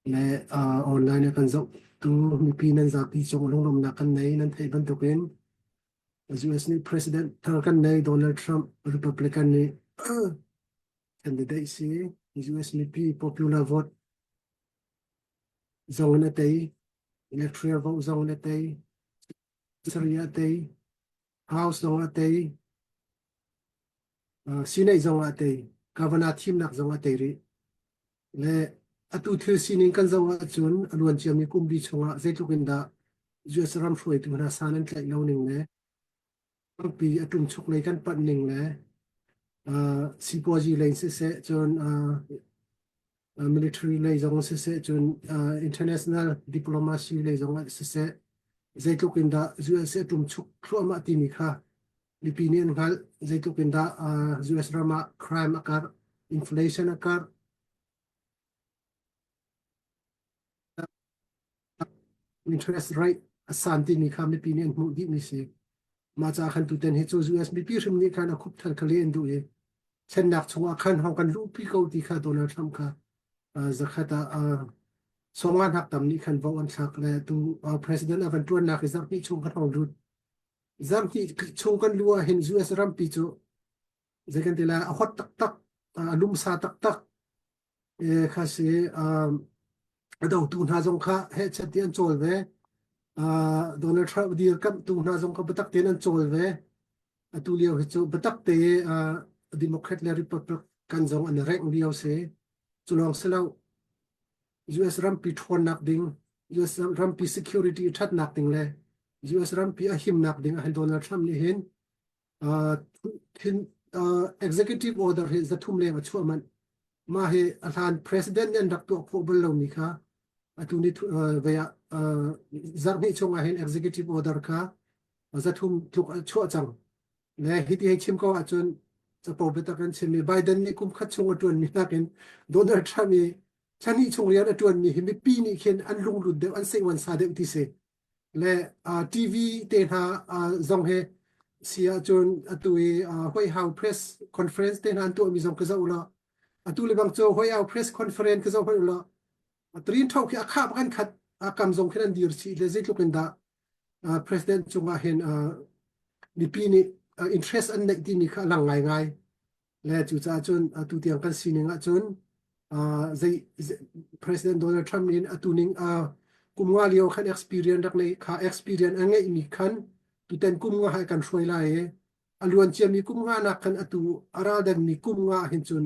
และออนไลน์เนี่ยกันจบตัวมีปีนั้นจากที่จงลงลมนักกันในนั้นไทยบันทุกเอง US นี่ President ทางกันในโดนัลด์ทรัมป์ Republican นี่ candidacy US นี่ปี popular vote จงนั่นไทย electoral vote จงนั่นไทยสรีนั่นไทย House จงนั่นไทยSenate จงนั่นไทย Governor ทีมนักจงนั่นไทยและอตุเทศินิกันจงนั่นจวนอล้วนเจียมีกุมบีชงอ่ะเจตุกินดา US รัมช่วยตัวนาสานันไหลเลวหนึ่งเลยปีอตุมชุกเลยกันปัดหนึ่งเลยซีโปจีเลยเสร็จจนmilitary เลยจงเสร็จจนinternational diplomacy เลยจงเสร็จเจตุกินดา US ตุมชุกครัวมาตีมีค่ะลิปีนี้นะครับเจตุกินดาUS รามา crime อากาศ inflation อากาศ interest rate สันติมีค่ะลิปีนี้มุดีมีสิมาจากขันตุเตนเฮจู US มีปีริมนี้ค่ะนะคุบทันคะเลนดูเอเช่นนักชงอาคันห้องกันรูปพี่เขาดีค่ะโดนัลด์ทรัมป์ค่ะจะขัดสองงานหักตำนี้ขันวันสักแล้วตัวpresident อเวนตัวนักจักนี่ชงกันห้องรูดจักที่ชงกันรัวเห็น US รัมปีโจจะกันทีละฮอตตักตักลุมซาตักตักข้าเสียดาวตูนหาจงค่ะเฮชัดเตียนโจลเวโดนัลด์ทรัมป์ดีกับตูนหาจงค่ะบัตักเตียนโจลเวตูเลียวเฮจูบัตักเตดิโมแครตและริพับลิกันจงอันแรกเดียวเสจุลองเสลา US รัมปีทวนนักดิ่ง US รัมปี security ทัดนักดิ่งเลย US รัมปีอหิมนักดิ่งให้โดนัลด์ทรัมป์นี่เห็นอ่าทินexecutive order เฮจะทุ่มเลยมาช่วยมันมาให้อาจารย์ president เนี่ยดักตัวพวกเบลล์นี่ค่ะตุนี้เวียจากนี้ช่วงเห็น executive order ค่ะจะทุ่มทุกช่วยจังและฮิตให้ชิมก็อาจจะจะพบไปตะกันชิมมีไบเดนนี่คุมขัดช่วงตัวนี้นักเห็นโดนัลด์ทรัมป์นี่ฉันนี่ช่วงเรียนตัวนี้เห็นมีปีนี้เห็นอันลุงรุดเดอันเซวันซาเดอุติเซและทีวีเตนะจงเฮเสียจนตัวไวท์เฮาส์เพรสคอนเฟอเรนซ์เตนะตัวมีจงก็จะอุละตัวเลยบางโจไวท์เฮาส์เพรสคอนเฟอเรนซ์ก็จะอุละตรีนทอกที่อาคาบกันขัดกำจงแค่นั้นดีร์สิเลเซตุกันดาpresident จงเห็นดิปีนี้interest อันเด็กที่มีข้าหลังไงและจุดจ้าจนตัวเตียงกันสิหนึ่งจนใจ president Donald Trump นี่ตัวหนึ่งกุมว่าเลี้ยวขัน experience ดักเลยข้า experience อันเงี้ยมีขันตัวเต็นกุมว่าให้กันช่วยไล่อล้วนเชียมีกุมว่านักขันตัวอาราดันมีกุมว่าเห็นจน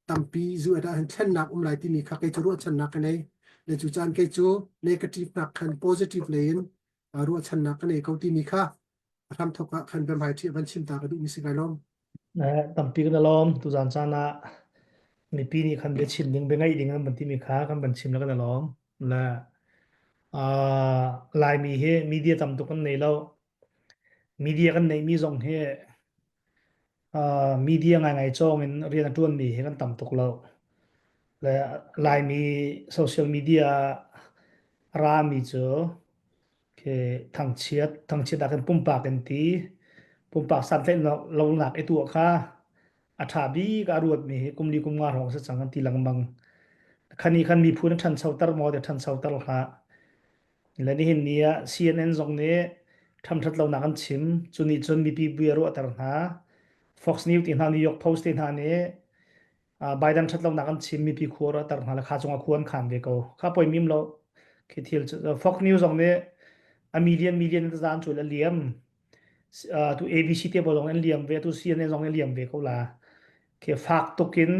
ตั้มปีจู่ได้เห็นเช่นนักไล่ที่มีข้าใครจะรู้เช่นนักกันเลยและจุดจ้าใครจู negative นักขัน positive เลยรู้เช่นนักกันเลยเขาที่มีข้าทำทุกขันเป็นหมายที่บัญชีตากระดูกมิสิกายล้อมตัมปีกันล้อมตุจานจานะมีปีนี้คันเบชินยังเป็นไงดิ่งกันบันที่มีค้ากันบัญชิมแล้วกันล้อมและอ่ลายมีเฮมีเดียตำตุกันในเรามีเดียกันในมีจงเฮมีเดียไงไงจ้องเงินเรียนตัวมีเฮกันตำตุกเราและลายมีโซเชียลมีเดียรามีเจอke thang chiat akan pumpa kan ti pumpa san tle lo nak e tu kha atha bi ga ruat mi kumli kum nga rong sa changan ti langbang khani khan mi phun than chautar mo de than chautar kha lani hin nia CNN zong ne tham that lo nakan chim chuni chun mi pi buero atar na Fox News tin ha New York Post tin ha ne Biden that lo nakan chim mi pi khora tar na la kha chunga khuan khan de ko kha poi mim lo ki thil Fox News zong ne a million ta zan chu la liam tu ABC te bolong en liam ve tu CNN zong en liam ve ko la ke phak tokin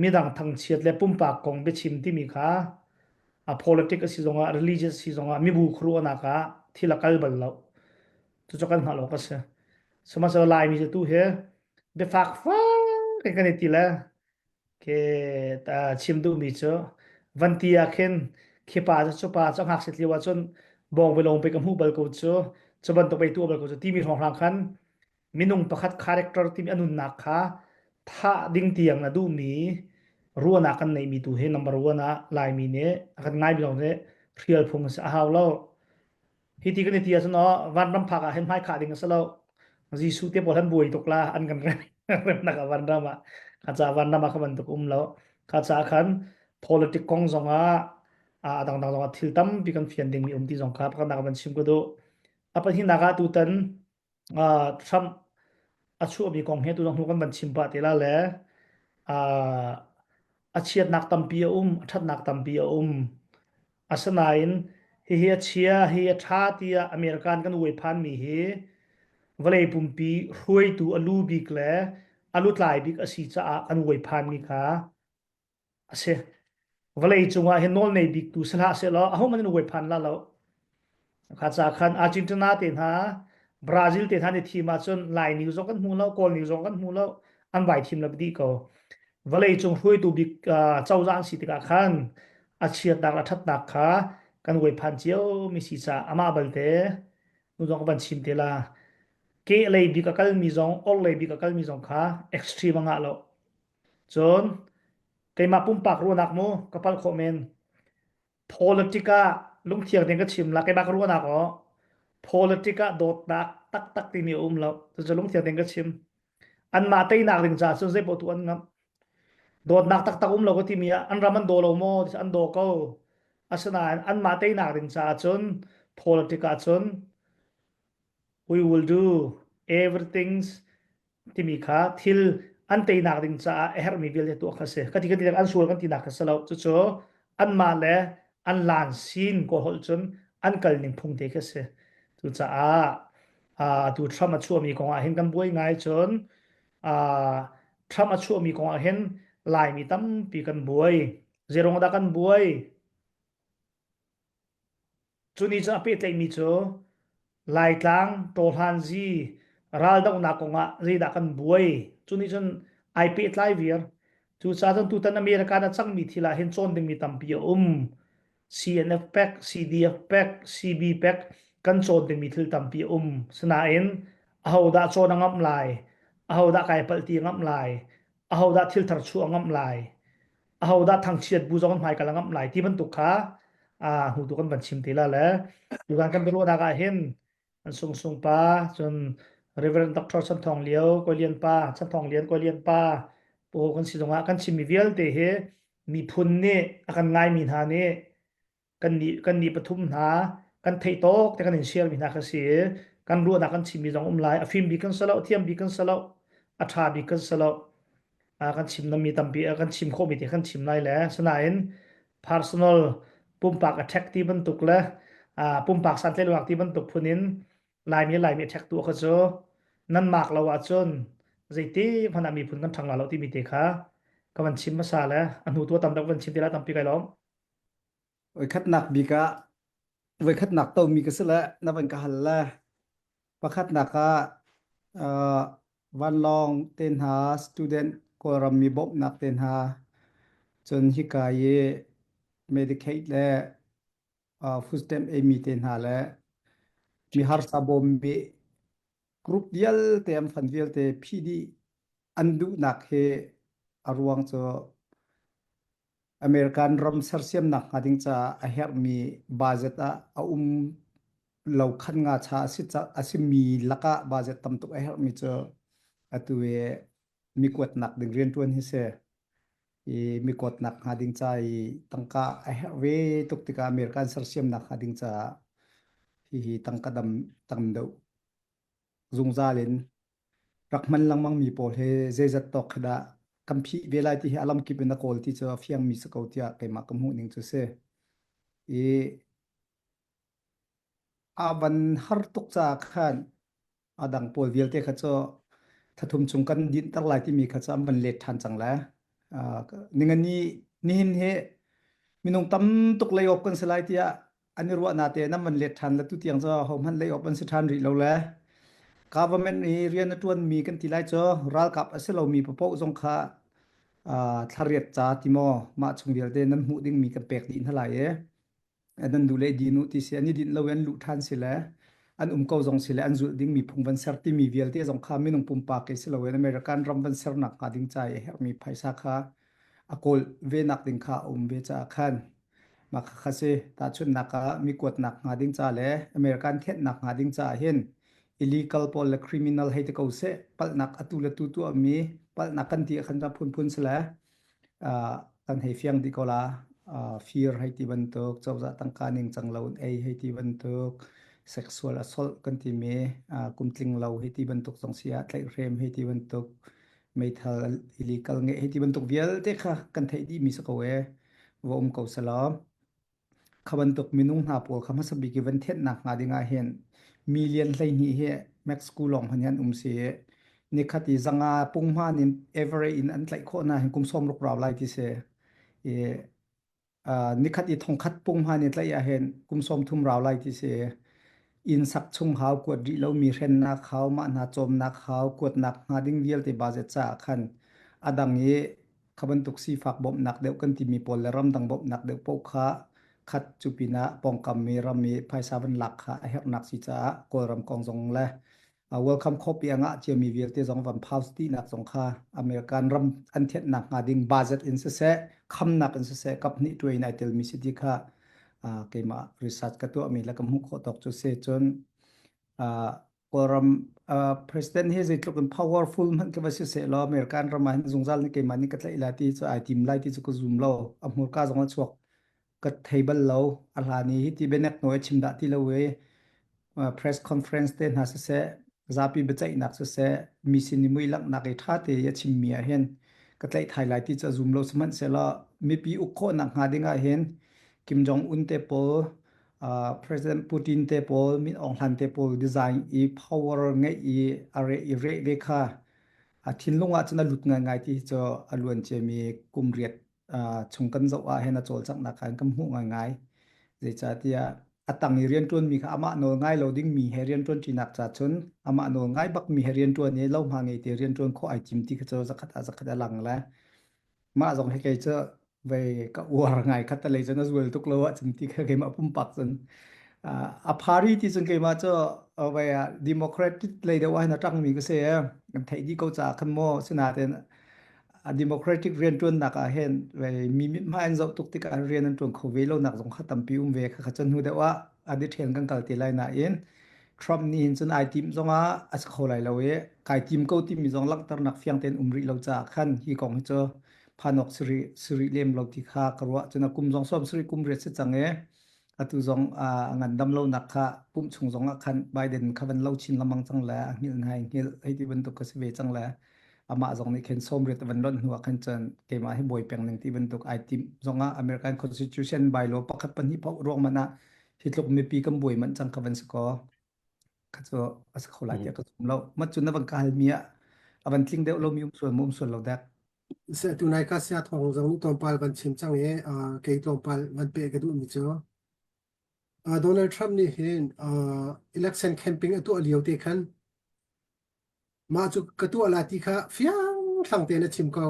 midang thang chiat le pumpa kong be chim ti mi kha a politics si zonga religious si zonga mi bu khru na ka thila kal bal lo tu chokan ha lo ka se soma so lai mi tu he be phak fa ke kan ti la ke ta chim du mi cho vantia khen ke pa cho pa cho hak se liwa chon bong be long pe kam hu bal ko cho choban to pe tu bal ko cho ti mi thong rang khan minung pakhat character ti mi anun na kha tha ding tiang na du mi ruwa na kan nei mi tu he number 1 na lai mi ne akan ngai bi long ne real phung sa haw lo hi ti kan ti asan no van ram phaka hen mai kha ding sa lo ji su te bolan boi tok la an kan rem rem na ka van rama kha cha van rama kha ban tok lo kha cha khan politics kong zonga dang dang zonga thil tam pi kan fian ding mi ti zong kha kan nak ban chim ko do apa hi naga tu tan Trump achu mi kong he tu dong kan ban chim pa te la le achiat nak tam pi that nak tam pi asanain hi chia hi tha tia American kan wei phan mi hi vale pumpi huai tu alu bik le alu tlai bik asi cha kan wei phan mi kha ase vale chunga he nol nei bik tu sala se lo ahom man wei phan la lo kha cha khan Argentina te na Brazil te na ni thima chon lai new zong kan mu lo kol new zong kan mu lo an bai thim la di ko vale chung huai tu bik chau jang si te ka khan achiat dak la that nak kha kan wei phan chiao mi si cha ama balte nu zong ban chim te la ke lei bi ka kal mi zong ol lei bi ka kal mi zong kha extreme nga lo chon ke ma pum pak ru nak mo kapal kho men politica lung thiang den ka chim la ke bak ru nak o politica dot dak tak tak ti mi lo cho lung thiang den ka chim an ma tei nak ding cha chon zai bo tu an ngam dot nak tak tak lo ko ti mi an raman do lo mo an do ko asana an ma tei nak ding cha chon politica chon we will do everythingที่มีค่าทิลอันเตยนักดิงจ้าเอฮร์มีเวลตัวข้าเสกที่กันที่อันสูงกันที่นักข้าเสลาจุดโจอันมาเลอันลานซีนก็หลจนอันกัลนิงพุงเด็กข้าเสจุดจ้าดูทรัมป์มาชัวมีกองอาเห็นกันบ่อยง่ายจนอ่าทรัมป์มาชัวมีกองอาเห็นลายมีตั้มปีกันบ่อยเจรงดากันบ่อยจุดนี้จะเป็นเรื่องมีโจลายกลางโตฮันซีรัลดงนักงะรีดักันบวยจุดนี้จนไอพีไลฟ์เวียร์จุดซาจนตุตันอเมริกาดัจังมีทีละเห็นโซนดึงมีตัมปีCNF pack CDF pack CB pack กันโซนดึงมีทิลตัมปีสนาเอ็นเอาดาโซนงับลายเอาดาไก่ปลตีงับลายเอาดาทิลทาร์ชูงับลายเอาดาทางเชียดบูจงหมายกันงับลายที่บรรทุกขาหูตุกันบัญชิมทีละแหละอยู่กันกันเป็นรู้ดากาเห็นอันส่งป้าจน Reverend Dr. ชันทองเลี้ยวก็เรียนป้าชันทองเรียนก็เรียนป้าโอ้กันสิตรงอ่ะกันชิมีเวียลเตเฮมีพุนเนี่ยกันง่ายมีหาเนี่ยกันนี่ปทุมหากันไทยโตกแต่กันเห็นเชียร์มีหากันเสียกันรู้นะกันชิมีจงลายฟิล์มบีกันสละเทียมบีกันสละอัฐาบีกันสละกันชิมน้ำมีตัมปีกันชิมโคมิเตกันชิมไล่แหละสนายน personal ปุ่มปาก attack ที่บรรทุกแล้วปุ่มปากสันเทลวักที่บรรทุกพุนินลายมี attack ตัวเขาโจนั่นมากเราว่าจนใจตีพันมีพุนกันทางเราที่มีเตค่ะก็มันชิมมาซาแล้วอันหูตัวตำดักวันชิมที่ละตำปีไก่ล้อม ไว้คัดหนักบีกะไว้คัดหนักเต้ามีกะสละนับเป็นกะหันละประคัดหนักก็เอ่อวันลองเต้นหา student ก็รำมีบบหนักเต้นหาจนฮิกาย Medicaid และfood stamp มีเต้นหาและมีฮาร์ซาบอมมีกรุ๊ปเดียลเต็มฟันเดียลเตพีดีอันดูหนักเฮอารวงโจ อเมริกันรำเสียมหนักอาดิงจะอาเฮมีบาเจตอาเราขันงาชาสิจะอาศิมีลักะบาเจตตำตุกอาเฮมีเจออตัวมีกวดหนักดึงเรียนทวนฮิเซมีกวดหนักอาดิงจะตั้งกะอาเฮเวตุกติกาอเมริกันเสียมหนักอาดิงจะฮีตั้งกะดำตั้งเดาจุงซาเลนรักมันลังมังมีโพลเฮเจจัตตอกดาคัมภีร์เวลาที่อาลัมกิเป็นนักโอลที่จะเฟียงมีสกาวที่เกมากำหูหนึ่งจุดเสอาวันฮาร์ตุกจากขันอาดังโพลเวลเตขัดจะถ้าทุ่มชงกันดินตั้งหลายที่มีขัดจะมันเล็ดทันจังแล้วหนึ่งอันนี้นี่เห็นเหมีน้องตั้มตุกเลยออกกันสลายที่อันนี้รัวนาเตนั่นมันเล็ดทันแล้วตุที่ยังจะเขามันเลยออกกันสถานริเราแล้ว government นี่เรียนนัดวันมีกันที่ไรจ้ะรัลกับเสเรามีประพกสงฆ์ทารียจ่าติโมมาชงเดียร์เดนั้นหูดิ้งมีกันเปกดินเท่าไหร่อันนั้นดูแลดีนุติเสียนี่ดินเราเว้นลุทันสิแลอันเก่าสงสิแลอันจุดดิ้งมีพงวันเซอร์ที่มีเวลที่สงครามไม่นงปุ่มปากเกสิเราเว้นอเมริกันรำวันเซอร์นักดิ้งใจมีไพศาลอากลเวนักดิ้งข้าเวจ่าขันมาข้าเสตาชุนนักมีกวดนักดิ้งจ่าแลอเมริกันเทศนักดิ้งจ่าเห็น illegal ปอลและ criminal ให้ตะเกาเสปัลนักอตุลตุตัวมีปัลนักกันที่ขันจะพุนสละ kan hei fiang di kola fear hei ti bantuk chawza tangkaning changlaun ei hei ti bantuk sexual assault kan ti me kumtling lo hei ti bantuk chongsia tlai rem hei ti bantuk meithal illegal nge hei ti bantuk vial te kha kan thei di mi sakawe vom ko salam khabantuk minung na pol khama sabi ki van thet nak nga dinga hen million hlai ni he max kulong hanyan se ni khati zanga pungma nin every in an tlai kho na hen kum som ruk raw lai ti se e ni khati thong khat pungma ni tlai a hen kum som thum raw lai ti se in sak chung haw ko ri lo mi ren na khaw ma na chom na khaw kot nak nga ding vial te ba je cha khan adang ye khabantuk si fak bom nak deuh kan ti mi pol le ram dang bom nak deuh po kha khat chupina pongkam mi rami phaisa ban lak kha a her nak si cha kol ram kong jong le welcome copy anga che mi vir te jong van phaus ti nak jong kha american ram an thet nak nga ding budget in se kham nak in se kap ni tuai nai tel mi si ti kha keima research ka to mi la kam hu kho tok chu se chon koram president he zai tlok powerful man ka basi se lo american ram han zungjal ni keima ni ka tlai la ti chu ai tim lai ti chu ko zoom lo amur ka jong chuak ka table lo alani ti benek no chimda ti lo we press conference te na se zapi bechai nak se misin ni muilak nak ai tha te ya chim mi a hen ka tlai highlight ti cha zoom lo sman se la mi pi u kho nak nga dinga hen kim jong un te pol president putin te pol min ong han te pol design e power nge e are e re le kha thin lunga chana lut nga ngai ti cho alun che mi kumriat chungkan zo a hena chol chak na kan kam hu nga ngai je cha tia atang rian tuan mi kha ama no ngai loading mi herian tuan ti nak cha chun ama no ngai bak mi herian tuan ne lo ma ngai te rian tuan kho ai chim ti kha cho zakhat lang la ma zong he ke cha ve ka war ngai khat ta le chana zuel tuk lo wa chim ti kha ke ma pum pak chun a phari ti chung ke ma cho ve democratic le de wa na tang mi ka se thai di ko cha khan mo sina ten democratic rian tuan nak a hen ve mi ma an zo tuk ti ka rian an tuan kho ve lo nak jong khatam pi ve kha chan hu de wa adi then kan kal ti lai na in Trump ni hin chun ai tim zonga as kholai lo we kai tim ko tim mi zong lak tar nak fiang ten umri lo cha khan hi kong cho phanok sri lem lo ti kha karwa chuna kum jong som sri kum re se change atu zong ngan dam lo nak kha pum chung zong khan Biden khaban lo chin lamang chang la ngil ngai ngil ai ti ban to ka se ve chang la ama zong ni khen som re ta ban lon huwa khan chan ke ma hi boy peng ning ti ban tok ai tim zonga American Constitution by law pakhat pan hi pau rong mana hitlok mi pi kam boy man chang ka ban se ko ka cho as kholai ya ka zum lo ma chun na ban ka hal mia aban tling de lo mi mum suan lo dak se tu nai ka sia thong jong ni tom pal ban chim chang ye ke tom pal man pe ka du mi cho Donald Trump ni hin election camping atu aliu te khan ma chu ka tu ala ti kha fiang thang te na chim ko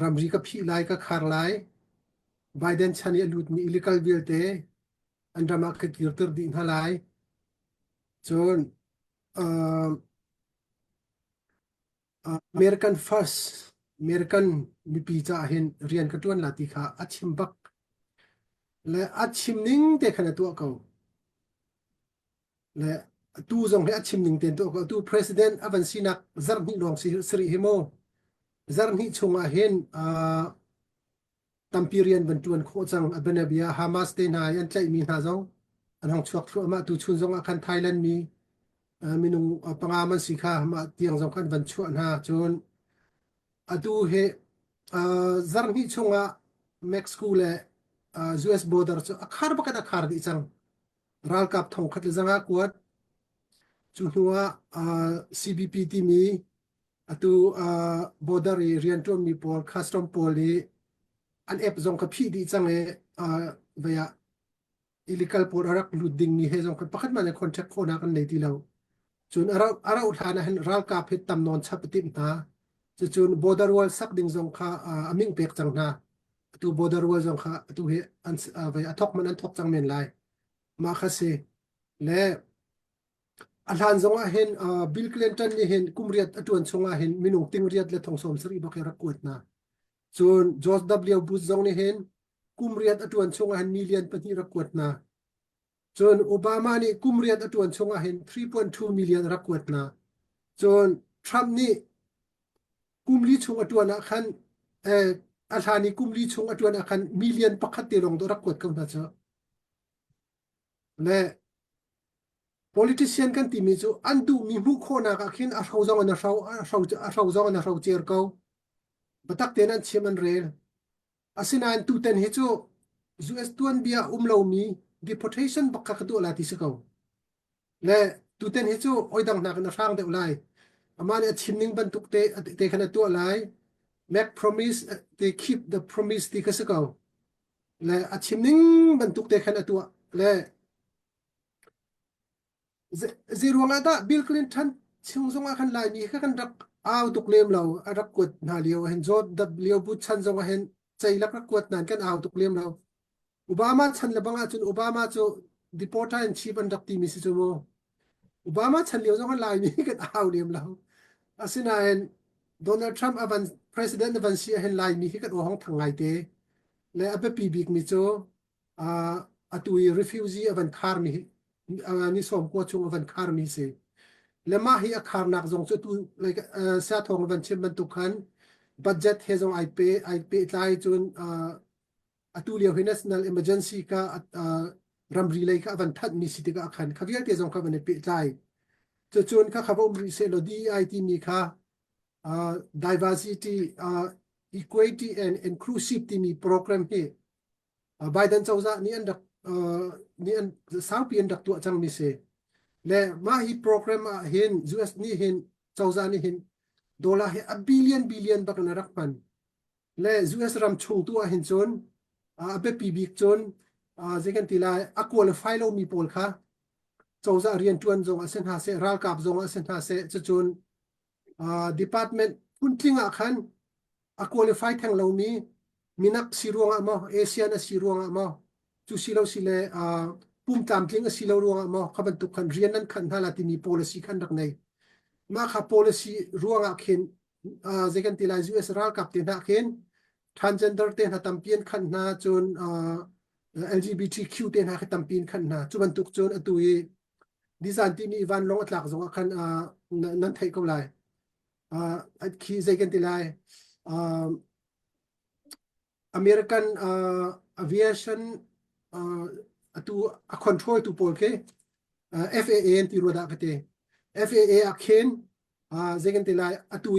ramri ka phi lai ka khar lai Biden chani alut ni illegal bill te andama ka kirtur din halai chon American first American mi pi cha hin rian ka tuan la ti kha achim bak le achim ning te khana tu ko le tu zong he achim ning ten to ko tu president avan sinak zar ni long si sri himo zar ni chunga hin tampirian bantuan kho chang abenabia Hamas te na yan tlai mi na zong anong chuak thru ma tu chun zong akan Thailand mi minung pangaman si kha ma tiang zong kan van chuan ha chun atu he zar ni chunga Mexico le US border chu akhar ba kada khar di chang ral kap thong khat le zanga kuat chu huwa CBP ti mi atu border rian to mi pol custom poli an ep zong ka phi di chang e via illegal por arak luding ni he zong ka pakhat man contract khona kan nei ti lo chun ara uthana han ral ka phit tam non chap tim ta chun border wall sak ding zong kha aming pek chang na tu border wall zong kha tu he an via thok man an thok chang men lai ma kha se le alhan zong a hen Bill Clinton ni hen kumriat atun chunga hen minung tingriat le thong som sri ba khera kuat na chun George W Bush zong ni hen kumriat atuan chunga han million pani rakwat na chun Obama ni kumriat atuan chunga hen 3.2 million rakwat na chun Trump ni kumli chunga atuan khan อาชานิกุมลีชงอจวนอาคันมิเลียนปักขัดเตลงตัวรักกวดกันนะจ๊ะและ politician กันที่มีจูอันดูมีมุขโคนักขินอาชาวจงอันอาชาวจงอันอาชาวเจอร์เกาบัตักเตนันเชมันเรลอาศินันตูเตนเฮจูจูเอสตัวนเบียลาวมี deportation ปักขัดตัวลาติสเกาและตูเตนเฮจูโอยดังนักนักสร้างเดวไลอามาเนี่ยชิมนิ่งบรรทุกเตขนาดตัวไล make promise they keep the promise ที่กษเกาและอาชิมนิ่งบรรทุกเตขนาดตัวและZirwanga Bill Clinton chungzonga khan lai mi khan rak aw tuk lem lo arak kut na liu hen zot da liu bu chan zonga hen chailak rak kut nan kan aw tuk lem lo Obama chan le banga chun Obama chu deporter in chief an rak ti mi si chu mo Obama chan liu zonga lai mi kan aw lem lo asina hen Donald Trump avan president avan si hen lai mi kan o hong thangai te le abe pi big mi chu atui refugee avan khar mi ni som ko chung avan khar mi se le ma hi a khar nak zong chu tu like sa thong avan chim ban tu khan budget he zong I pay tlai chun atu liu national emergency ka ram ri lai ka avan that mi si te ka khan khavial te zong ka ban pe tlai chu chun ka khabom ri se lo DIT mi kha diversity equity and inclusivity mi program he Biden chawza ni an dak ni an South Pian dak tu chang mi se le ma hi program hin US ni hin chawza ni hin dollar he a billion bak na rak pan le US ram chung tu a hin chon a be pi bik chon zekan tila a qualify lo mi pol kha chawza rian tuan zong a sen ha se ral kap zong a sen ha se chon department puntlinga khan a qualify thang lo mi minak siruanga mo Asian a siruanga mo chu silo sile pum tam tling a silo ruanga mo khaban tu khan rian nan khan hala ti mi policy khan rak nei ma kha policy ruanga khin zekan tila US ral kap te na khin transgender te na tampien khan na chun LGBTQ te na tampien khan na chuban tuk chun atui design ti mi van long atlak zong khan nan thai ko lai khi zekan tila American aviation atu a control tu polke FAA ti roda kate FAA akhen zegan tilai atu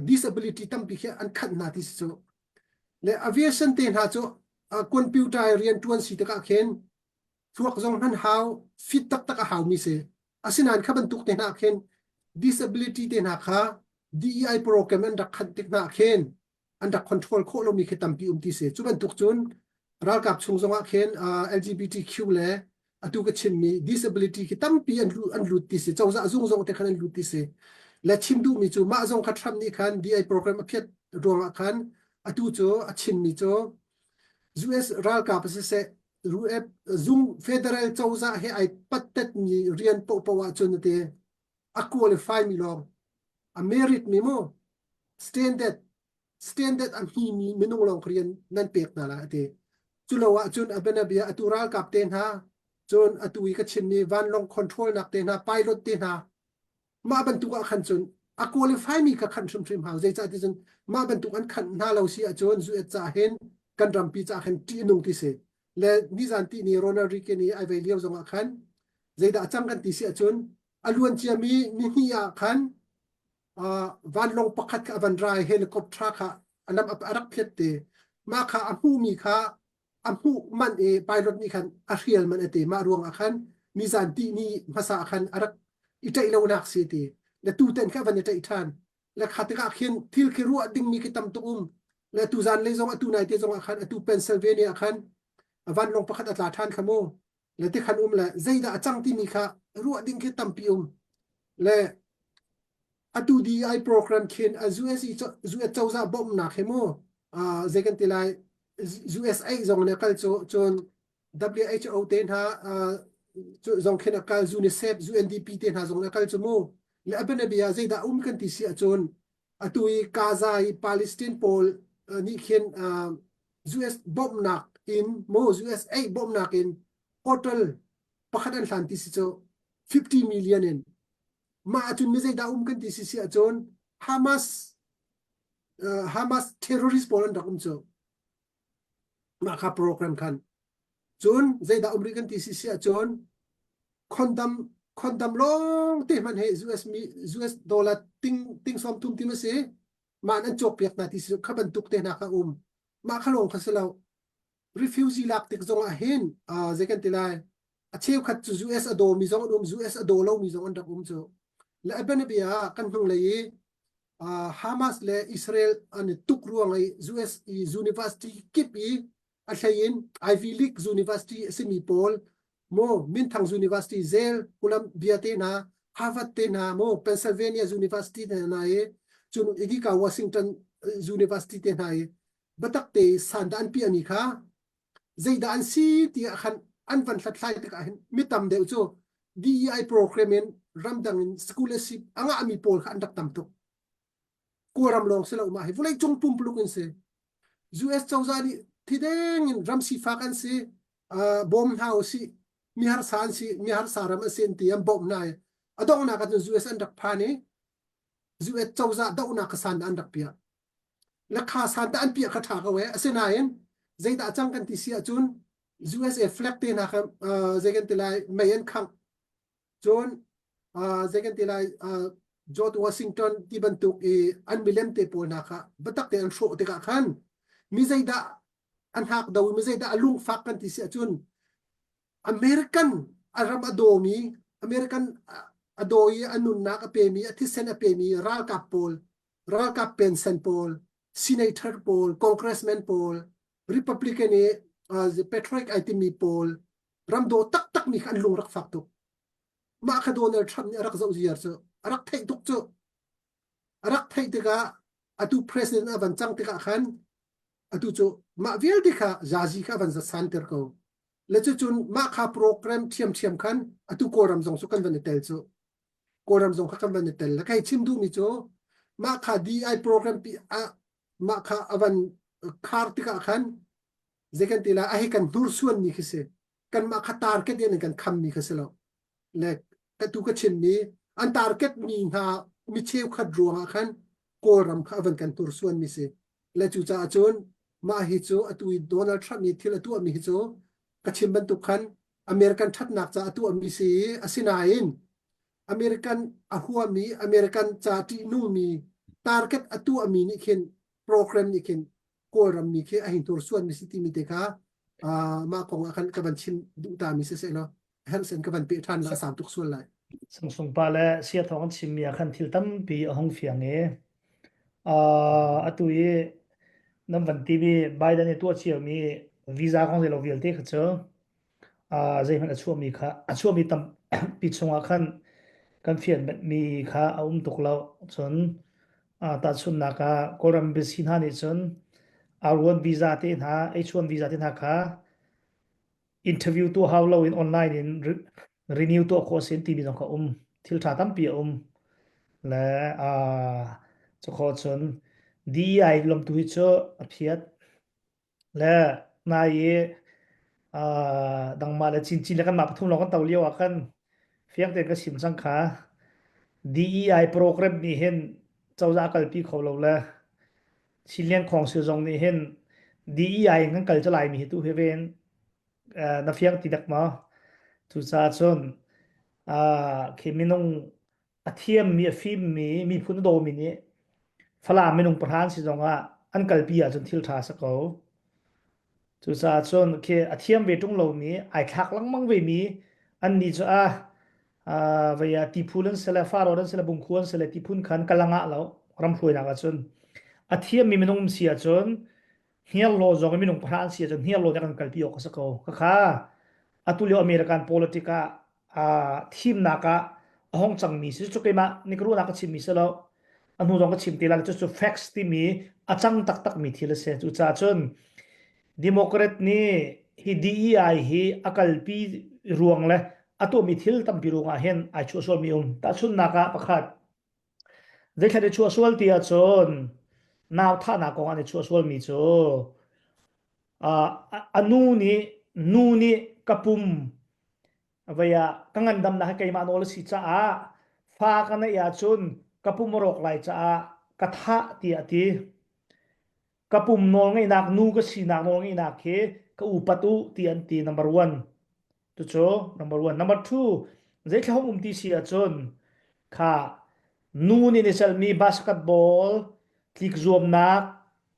disability tampi khe an khat na ti so le aviation te na cho computer rian tuan si ta ka khen thuak zong han how fit tak a how mi se asinan khaban tuk te na khen disability te na kha DEI program an dak khat tik na khen under control ko lo mi khitam pi ti se chuban tuk chun ral kap chung zonga khen LGBTQ le atu ka chin mi disability khitam pi an lut ti se chawza zung zong te khan an lut ti se la chim du mi chu ma zong kha thram ni khan DI program a phet ronga khan atu chu a chin mi chu US ral kap se zung federal chawza he ai pattet ni rian po wa chun te a qualify mi lo a merit mi mo standard am hi mi minung long krian nan pek na la ate chulawa chun abenabia atural captain ha chun atui ka chinni van long control nak te na pilot te na ma ban tu ka khan chun a qualify mi ka khan thum ha zai cha ti chun ma ban tu an khan na lo si a chun zu cha hen kan ram pi cha khan ti nung ti se le ni zan ti ni Ronald Reagan ni ai ve liao zong a khan zai da chang kan ti si a chun aluan chia mi ni hi a khan van long pakhat ka van rai helicopter kha anam arak phet te ma kha amu mi kha amu man pilot ni khan a real man ate ma ruang akhan mi zan ti ni masa khan arak itai lo nak si te le tu ten kha van itai than le khatika khin thil ki ru ding mi ki tam tu le tu zan le zong atu nai te zong akhan atu Pennsylvania akhan van long pakhat atla than khamo le te khan le zaida achang ti mi kha ru ding ki tam pi le atu DI program khin US chawza bom na khemo zekan tilai USA zong ne kal chon WHO ten ha zong khin akal UNICEF UNDP ten ha zong ne kal chumo le abenabia zeida kan ti si chon atui Gaza Palestine pol ni khin US bom nak in mo USA bom nak in total pakhadan hlanti si cho 50 million in ma chun mi zai da kan ti si chon Hamas Hamas terrorist polan dak cho ma kha program khan chun zaida American TCC a chun condom long te man he US dollar ting som tum ti ma se man an chok pek na ti su khaban tuk te na kha ma khalong khasalo refugee lak tik zong a hen a zekan tilai a cheu khat chu US ado mi zong US ado lo mi zong an dak cho la ben bia kan hung le Hamas le Israel an tuk ruang ai US university kip I a thain Ivy League University semi pol mo Minthang University zel kulam biate na Harvard te na mo Pennsylvania University te na chun igi ka Washington University te na batak te sandan pi ani kha zaida an si ti khan an van thlai te ka mitam de chu DEI program in ramdang in scholarship anga ami pol kha andak tam to kuram long sela ma hi vulai chung pum pluk in se US chawzani thideng in ramsi fakan se bom house si mihar san si mihar saram asen ti am bom nai adong na ka US andak phani US chawza dau na ka san andak pia la kha san da an pia kha tha ka we asenain zaida chang kan ti sia chun USA flag te na ka zegen tilai mayen khang chun zegen tilai George Washington ti bantuk an milem te pol na kha batak te an sho te ka khan mi zaida an hak daw mi zaida alung fak kan ti sia chun American aram adomi American adoi anun na ka pemi athisen a pemi ral ka pension pol senator pol congressman pol republican the patriot itimi pol ramdo tak mi khan lung rak fak tu ma kha Donald Trump ni rak zau ziar so arak thai tuk chu arak thai te ka atu president avan chang te ka khan atu chu ma vial de kha zazi kha van za santer ko le chu chun ma kha program thiam khan atu koram jong su kan van tel chu koram jong kha kan van tel la kai chim du mi chu ma kha DI program pi ma kha avan khar te ka khan zekan tila ahi kan dur suan ni khise kan ma kha target yen kan kham ni khase lo le ka tu ka chin ni an target ni na mi cheu khat ruang khan koram kha avan kan tur suan mi se le chu cha chun ma hi chu atui Donald Trump ni thil atu mi hi chu ka chim ban tu khan American that nak cha atu mi se asinain American ahuami American cha ti nu mi target atu mi ni khen program ni khen koram mi khe ahin tur suan mi siti mi te ka ma kong akan ka ban chin du ta mi se lo Hansen ka ban pe than la sam tuk suan lai sung pa le sia thong chim mi khan thil tam pi hong fiang e atui nam van tv Biden e to chiao mi visa khong le lo vial te kha cho zai man achu mi kha achu mi tam pi chunga khan kan fian mi kha tuk lo chon ta chun na ka koram be sin ha ni chon R1 visa te na H1 visa te na kha interview to how lo in online in renew to ko sen tv jong ka thil tha tam pi le cho kho chon DI lom tu hi cho a phiat le na ye dang ma le chin le kan ma pathum lo kan taw liaw kan fiang te ka sim sang kha DEI program ni hen chawza kal pi kho lo la chilian khong se jong ni hen DEI ngang kal chalai mi tu heven na fiang ti dak ma tu cha chon khi minung athiam mi fim mi phun do mi ni fala minung pradhan si jonga an kalpi a chon thil tha sako chu cha chon khi athiam ve tung lo mi ai khak lang mang ve mi an ni cha vaya tipulan sela farodan sela bungkhuan sela tipun khan kalanga lo ram phoi na ga chon athiam mi minung si a chon hial lo jong minung pradhan si a chon hial lo da kan kalpi ok sako kha atulio American politica team naka ahong chang mi si chu kema nikru naka chim mi selo anu jong ka chim te la chu facts ti mi achang tak mi thil se chu cha chun democrat ni hi DEI hi akal pi ruang le ato mi thil tam pi runga hen ai chu so mi ta chun naka pakhat de khade chu sol ti a chon naw tha na ko ani chu sol mi chu anu ni nu ni kapum vaya kangan dam na kai ma no si cha fa kana ya chun kapumorok lai cha katha ti ati kapum nol ngai nak nu ka si nak nol ngai nak ke ka upatu ti an ti number 1 tu cho number 1 number 2 zai thong ti si a chon kha nu ni ni sal mi basketball klik zoom nak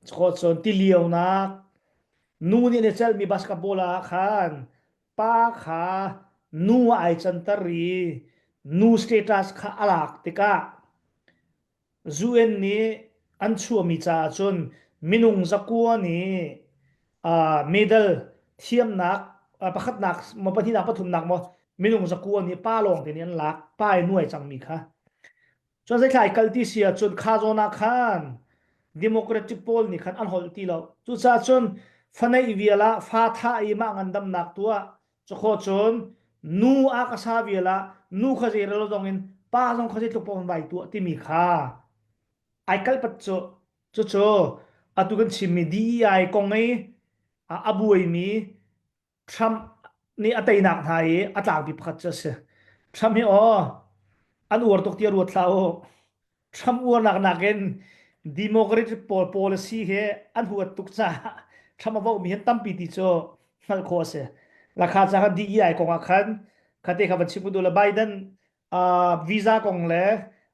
cho chon ti liaw nak nu ni ni sal mi basketball a khan pa kha nu ai chan tari nu status kha alak tika zuen ni an chu mi cha chon minung zakua ni medal thiam nak pakhat nak mo pathi nak pathum nak mo minung zakua ni pa long te ni an lak pai nuai chang mi kha chon sai khai kalti sia chon kha zona khan democratic poll ni khan an hol ti lo chu cha chon fanai viala fa tha i ma ngandam nak tua chokho chon nu a ka sa viala nu kha je lo dongin pa jong kha je tlok pon bai tu ti mi kha ai kal pat cho cho cho atu kan chimi di ai kong ei abuai mi Trump ni atai nak thai atlak bi phat cha se Trump hi an ur tok tia ruat thlao Trump ur nak nakin democratic policy he an huat tuk cha Trump avo mi hen tampi ti cho ngal kho se la kha cha di ai kong a khan khate kha ban chipu la Biden visa kong le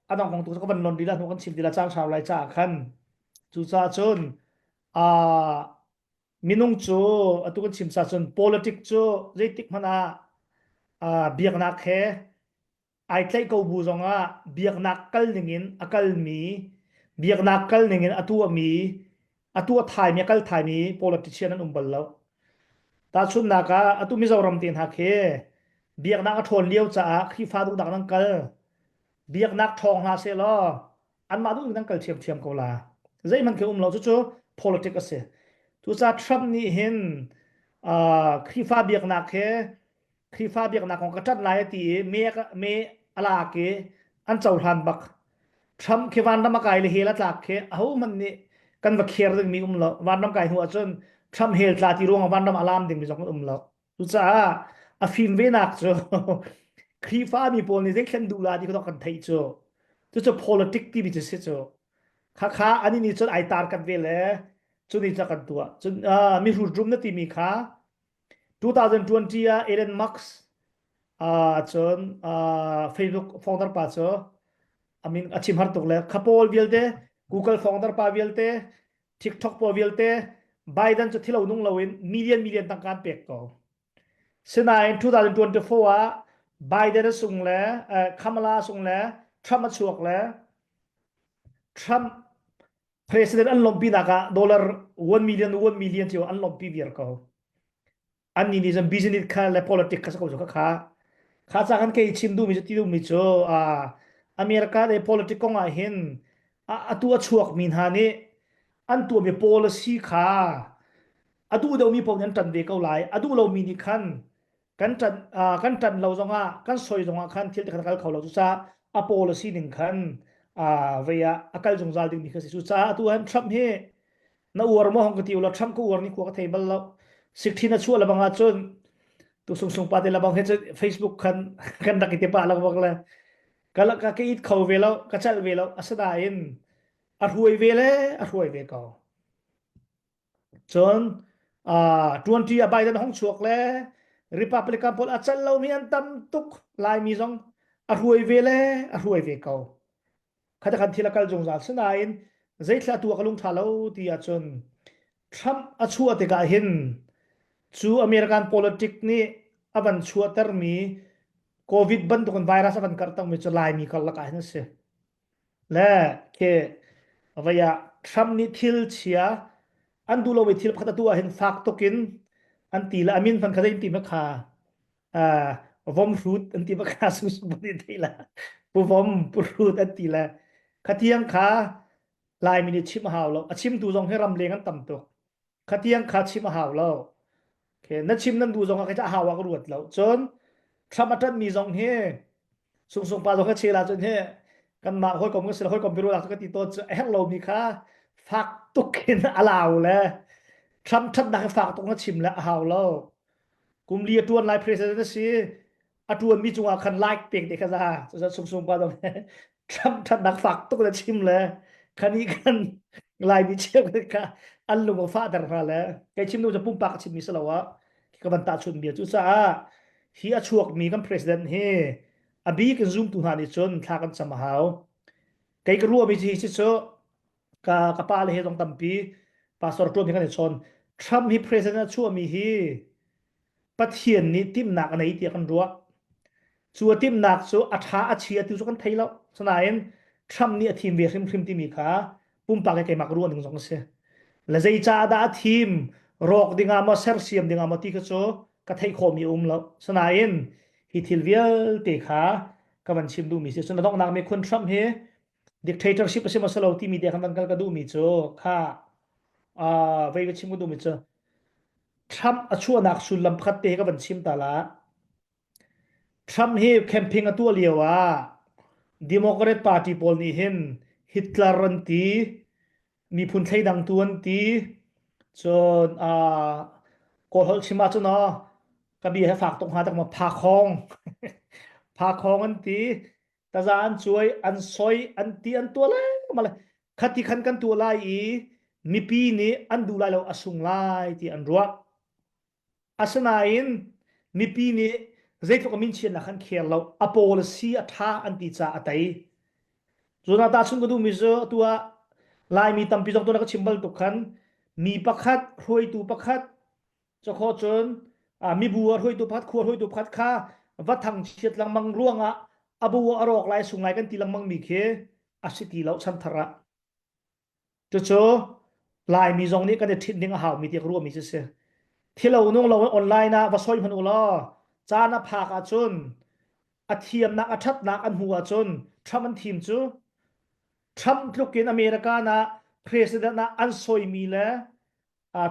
anong kong tu ko ban lon dila nu kan chim dila chang chaw lai cha khan chu cha chun minung chu atu kan chim sa chun politics chu reitik mana biak nak he ai tlai ko bu zonga biak nak kal ningin akal mi biak nak kal ningin atu mi atu thai mi kal thai mi politician an umbal lo ta chun naka atu mizoram tin ha khe biak nak a thon lieu cha khi fa du dak nang kal biak nak thong ha se lo an ma du nang kal thiam thiam ko la zai man ke lo chu chu politics ase tu cha Trump ni hin khi fa biak nak khe khi fa biak nak kong ka chat lai ti me ala ke an chaw han bak Trump ke van dam kai le hela tlak ke ahu man ni kan va kher ding mi lo van dam kai hu achon Trump hel tla ti rong van dam alam ding bi jong lo tu cha a film ve nak cho khi fa mi pol ni je khen du la di ko kan thai cho tu cho politics ti bi je se cho kha kha ani ni chon ai tar kan ve le chu ni cha kan tua chun mi ru drum na ti mi kha 2020 Elon Musk chon Facebook founder pa cho amin achim har tok le khapol vialte Google founder pa vialte TikTok po vialte Biden cho thilo nung lawin million tang kan pek ko sina in 2024 Biden sung le Kamala sung le Trump chuak le Trump president an lompi naka dollar 1 million cho an lompi vier ko an ni ni jam business kha le politics kha ko kha kha cha kan ke chim du mi ti du mi cho America de politics ko nga hin atu chuak min ha ni an tu mi policy kha adu do mi pon an tan de ko lai adu lo mi ni khan kan tan lo zonga kan soi zonga khan thil te kal kholo chu cha a policy ning khan veya akal jongjal ding mi kha chu cha atu an Trump he na ur mo hong ka ti lo Trump ko ur ni ko ka thei bal lo sikthi na chu la banga chun tu sung pa te la bang he Facebook kan dakite pa la bak la kala ka ke it khaw velo ka chal velo asada in a huai ve ko chon 20 Biden hong chuak le Republican pol achal lo mi an tam tuk lai mi jong a huai ve ko khata khan thila kal jong za sna in zai thla tu ka lung thalo ti a chon Trump a chu ate ka hin chu American politics ni aban chuatar mi COVID ban to kon virus aban kartang mi chalai mi kal la ka hin se la ke avaya Trump ni thil chia an du lo we thil khata tu a hin fak tokin an ti la amin fan khadai ti ma kha vom fruit an ti ma kha su su ni ti la pu vom fruit an ti la khatiang kha lai mi ni chim haw lo achim tu jong he ram leng an tam to khatiang kha chim haw lo ke na chim nan du jong ka cha hawa ka ruat lo chon Thamatan mi jong he sung pa jong ka chela chon he kan ma hoi kom ka sel hoi kom biru la ka ti to hello mi kha fak tukin alaw le Trump that na fak tok na chim la haw lo kum li tuan lai president si atuan mi chunga khan like pek de kha za sung pa jong Trump that na fak tok na chim le khani kan ลายมีเชี่ยวกันค่ะอันลงมาฟาดกันมาแล้วไอ้ชิมนูจะปุ่มปากชิมมีสลาวะกับบันตาชนเบียจุซ่าฮีอาชวกมีกัน president เฮอบีกัน zoom ตุหานิชนทากันสมหาวไอ้กรัวมีที่ชิโซกับปาเลเฮตองตัมปีปาสอร์ตัวมีกันชนทรัมป์ฮี president ชั่วมีฮีปัทเทียนนี้ทิมหนักอันไหนเตียกันรัวชัวทิมหนักชัวอัฐาอาเชียติวสุกันไทยแล้วสนายทรัมป์นี่ทีมเวียริมที่มีขาปุ่มปากไอ้มักรัวหนึ่งสองเสีย และใจจ้าดาทีมรอกดิ่งอามาเซอร์เซียมดิ่งอามาตีกโจกัทให้ข้อมีแล้วสนายนฮิทิลเวียลเตขากับวันชิมดูมีเสียส่วนต้องนักมีคนทรัมป์เฮดิกเตอร์ชิพเสมาสโลที่มีเดียกันกันก็ดูมีโจค่ะเวกชิมก็ดูมีโจทรัมป์ชั่วนักสุดลำพัดเตะกับวันชิมตาละทรัมป์เฮแคมเปญตัวเลียวว่าดิโมแครตพาร์ตี้พอลนี่เห็นฮิตเลอร์รันตีมีพุนไทยดังตัวนตีจนกอลชิมาจนกบีให้ฝากตรงหาจากมาพาคองพาคองอันตีตาจานช่วยอันซอยอันตีอันตัวเลยมาเลยขัดที่ขันกันตัวไล่อีมีปีนี้อันดูไล่เราอสุงไล่ที่อันรัวอาสนาอินมีปีนี้เรื่องก็มินเชียนนักขันเขียนเราอโปลซีอัฐาอันตีจ่าอัตยส่วนอาตาชุนก็ดูมิโซตัวลายมีตัมปีจงตัวนักชิมบัลตุกันมีประคัดรวยตูประคัดจะขอจนมีบัวรวยตูพัดขวดรวยตูพัดข้าวัดทางเชียดลังมังร่วงบัวอรอกลายสุงลายกันตีลังมังมีเคอาศิตีเหล่าชันทระจะโจลายมีจงนี้กันเด็ดทิ้งดิ่งหาวมีเตียกรัวมีเสียที่เรานุ่งเราออนไลน์นะว่าซอยมันอุลาจานะพากอาจุนอาเทียมนักอาชัดนักอันหัวจุนทรัมมันทีมจูทรัมป์ลูกกินอเมริกานะประธานาอันซอยมีแล้ว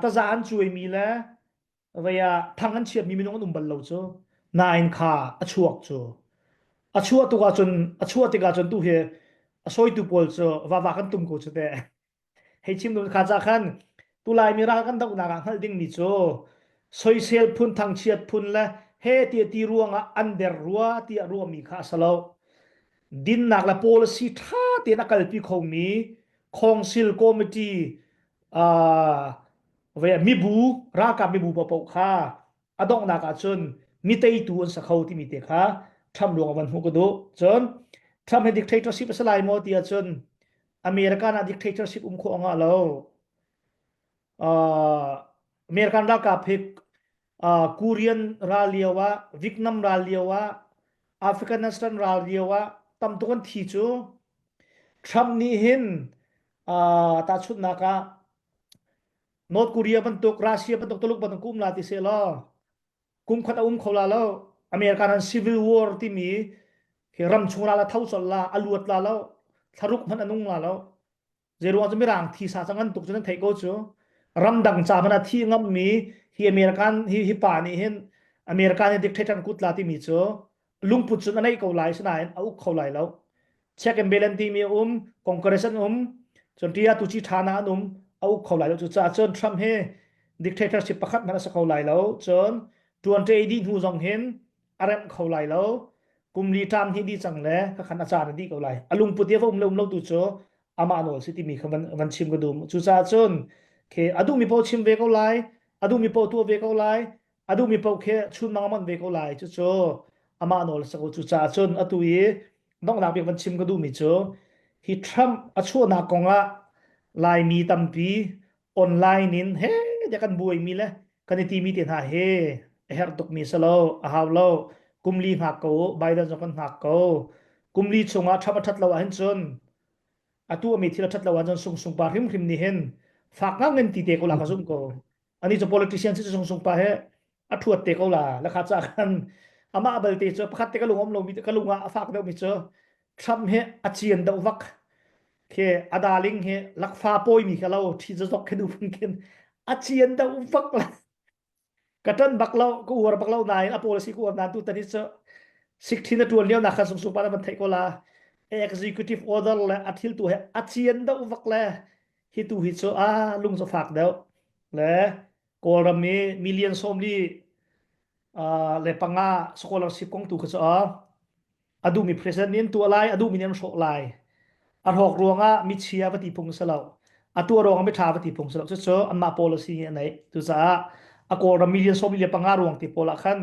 ตาจานช่วยมีแล้วเวียทางอันเชียบมีมินงอันอุบัลเราจูนายข้าอชวกจูอชวตัวจนอชวติกาจนตัวเฮซอยตัวปอลจูว่ากันตุ่มกูจูเตะให้ชิมดูข้าจะขันตุลายมีรักกันต้องนักหัลดิ้งมิโจซอยเซลพุนทางเชียดพุนละเฮตีตีรวงอันเดรรัวตีรวงมีข้าสลาวดินนักละ policy ท่าตีนักกัลปีคงมี council committee อ่าเวมีบูรักกับมีบูปะปะข้าอดองนักจนมีเตยตัวสักเขาที่มีเตค่ะทำรวงวันหุกดูจนทำให้ dictatorship สลายหมดที่จนอเมริกันdictatorship ขวางเรา อเมริกันรักกับพิกคูเรียนราเลียวะเวียดนามราเลียวะแอฟริกันสถานราเลียวะตั้มตัวกันที่จูทรัมป์นี่เห็นตัดชุดนักนอร์ทเกาหลีบันทุกรัสเซียบันทุกตลุกบันทุกกุมลาติเซลากุมขัดเขาลาแล้วอเมริกันซีวิลวอร์ที่มีเฮรัมชงลาละเท่าสลาอลวดลาแล้วทารุกมันอนุงลาแล้วเจรวันจะไม่ร่างที่สาสังกันตุกจนนั้นไทยก็จูรำดังจามันที่งำมีที่อเมริกันที่ป่านี่เห็นอเมริกันเนี่ยดิกเตอร์กุดลาที่มีจูลุงพุทธจนอันไหนเขาไล่สนายเอาเขาไล่แล้วเช็คเอ็มเบลนที่มีคอนเกรสจนที่ตุจิธานาเอาเขาไล่แล้วจุดจ้าจนทรัมป์เฮดิกเตอร์ชิปประคัดมันสักเขาไล่แล้วจนจวนเจดีหูจงเห็นอะไรเขาไล่แล้วกุมลีตามที่ดีจังเลยก็ขันอาจารย์ดีเขาไล่ลุงพุทธเดียวเราดูจูอามาโนสิที่มีคำวันชิมก็ดูจุดจ้าจนเคอดูมีพอชิมเวกเอาไลอดูมีพอตัวเวกเอาไลอดูมีพอเคชุนมังมันเวกเอาไลจุดโจอามาโนสักจุดจ้าจนอดูยีน้องนักเป็นวันชิมก็ดูมีโจฮิทรัมอชัวนักกงละไลมีตัมปีออนไลน์นินเฮ้เด็กกันบุยมีเลยกันในทีมีเตียนหาเฮเฮร์ตุกมีสโลอาฮาวโลกุมลีหักโกไบเดนจงกันหักโกกุมลีชงอาทับทัดเราเห็นจนตัวมีที่เราชัดละวันจนส่งปาริมริมนี่เห็นฝากเงินตีเตะกูลาคาซุ่มก็อันนี้จะ politician ที่จะส่งปาเฮทวดเตะกูลาแล้วข้าจากกันอามาเบลเตะเจอพักเตะกลุงอมลงมีกลุงฝากเดียวมีเจอทรัมเฮอาเจียนเดวักเคอดาลิงเฮลักฟ้าโปยมีเขาที่จะจกให้ดูพุ่งกินอาเจียนเดวักละกระตันบักเรากูหัวบักเรานายอโปลิซีกูหัวนานตุตันนี้เจอสิกทีนตัวเลี้ยวนักขันส่งปาแล้วมันเทกูลาexecutive order และอาทิตย์ตัวอาเจียนเดาวักแลฮิตูฮิตโซลุงจะฝากเดาและกอร์มีมิลเลียนสมลีและปังอาสกอลาร์ชิพของตัวก็จะอดูมี president ตัวไลอดูมีเนียนโชไลอาหอกรวงมีเชียปฏิพงศ์สลาว atua rong ambe tha ti phung selo cho amma policy nei tu za a ko ra million so million panga rong ti pola khan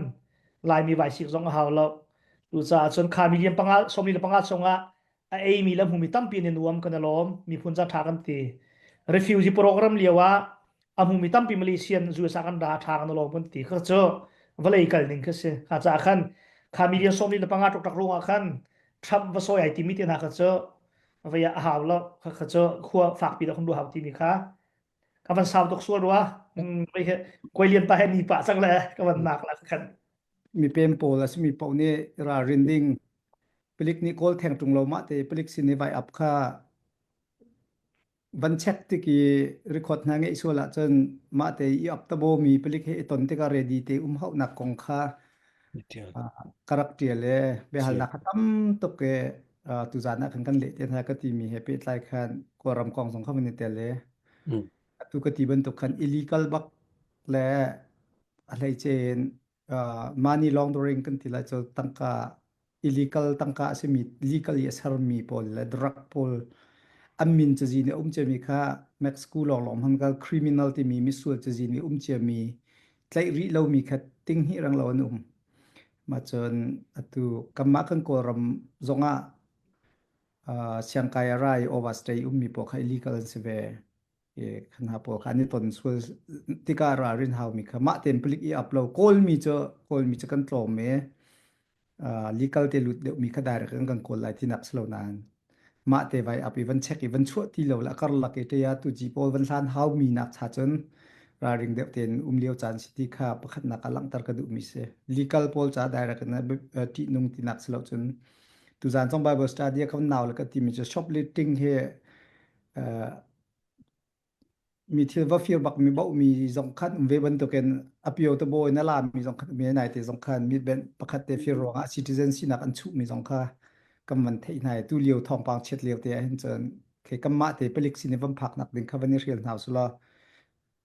lai mi vai sik zong haw lo tu za chon kha million panga so million panga chonga a ei mi lam humi tam pi ne nuam kana lom mi phun za tha kan ti refugee program liawa a humi tam pi malaysian zu sa kan da tha kan lom pun ti kha cho valai kal ning kha se kha cha khan kha million so million panga tok tak rong a khan thap va so ai ti mi te na kha cho vậy à hào lo khá cho khua phạt bị đó không đủ hào thì mình khá các bạn sao tục xua đua bây giờ quay liên tay đi bạ sang lẹ các bạn nạc là khẩn มีเป็นโปลสมีเปาเนี่ยรารินดิงปลิกนี่โกลแทงตรงเรามาแต่ปลิกสินในไว้อับค่าวันเช็คที่กีรีคอร์ดนางไอชัวละจนมาแต่อีอับตะโบมีปลิกให้ตนที่การเรดีเตเขาหนักกองค่า karak tia le be hal na khatam to ke tu zana khan kan le ten ha ka ti mi happy lai khan ko ram kong song khamni te le tu ka ti ban to khan illegal bak le alai chen money laundering kan ti la cho tangka illegal tangka se mi legal yes har mi pol le drug pol amin che ji ne che mi kha max school long long han ka criminal ti mi sul che ji ni che mi tlai ri lo mi khat ting hi rang lo anมาจนตุกำมักกันกรมจงเชียงกายไรโอวัสเตย์มีปกให้ลีกัลเซเวขันหาปกอันนี้ตนส่วนที่การารินฮาวมีขมาเต็มปลิกอีอัพโหลดโคลมีจะกันโตเมลีกัลเตลุดเดมีขดายกันโคลไลที่นักสโลนานมาเตไว้อัพอีวันเช็คอีวันชั่วที่เราละการลักเตยตุจีโปวันลานฮาวมีนักชาจนราริงเดบเตนเลียวจานสิทธิค่าประคัดนักลังตรกระดุมิเสลีกัลโพลจ้าได้รักนะที่นุ่งที่นักสลาวจนตุจานส่งไบเบิลสตาดีเขาหนาวแล้วก็ที่มีจะช็อปลิตติ้งเฮมีที่ว่าฟิลบักมีบ่มีสองคันเวบันตัวเกนอภิโยตโบยนั่นล่ะมีสองคันมีไหนแต่สองคันมีเป็นประคัดเตฟิลรองอ่ะซิติเซนสินักอันชุมีสองคันกำมันเทไหนตู้เลียวทองปางเช็ดเลียวเตะเห็นจนเคกำมาเตปลิกสินวันพักนักดึงคาวันนี้เรียนหนาวสุดละ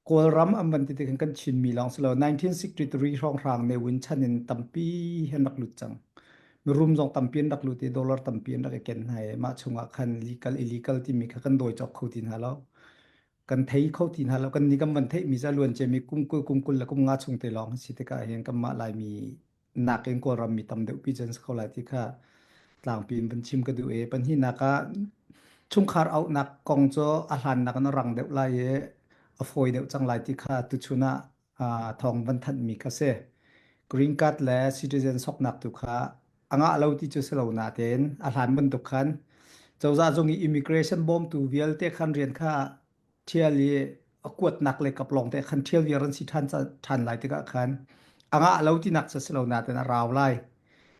กอลรัมอันบันติดกันชินมีลองสโล1963รองรางในวินชันนินตัมปีเห็นนักลุดจังมีรุมจงตัมปีนนักลุดดอลลาร์ตัมปีนนักเก็นให้มาชงคันลีกัลอิลีกัลที่มีกันโดยจอกเขาทินฮะแล้วกันเทยเขาทินฮะแล้วกันนี้กันวันเทยมีจะล้วนจะมีกุ้มแล้วก็งาชงเตลองสิทธิกาเห็นกันมาลายมีนักเองกอรัมมีตัมเดวิจันส์เขาลายที่ข้าต่างปีนเป็นชิมกันดูปัญหานักชุมคาร์เอานักกองโจอาหารนักนรังเดวไลอฟอยเดวจังไรที่ข้าตุชุนะทองบรรทัดมีกเซกรีนการ์ดและซิติเซนสกนักตุข้าอ่างเราที่จะเสลานาเตนอาหารบรรทุกขันเจ้าจะจงอิมิเกรชันบอมตูเวียลเตขันเรียนข้าเที่ยวลีกวดนักเลยกับลองแต่ขันเที่ยวเวียรันสิทันไรที่ก็ขันอ่างเราที่นักจะเสลานาเตนราวไล่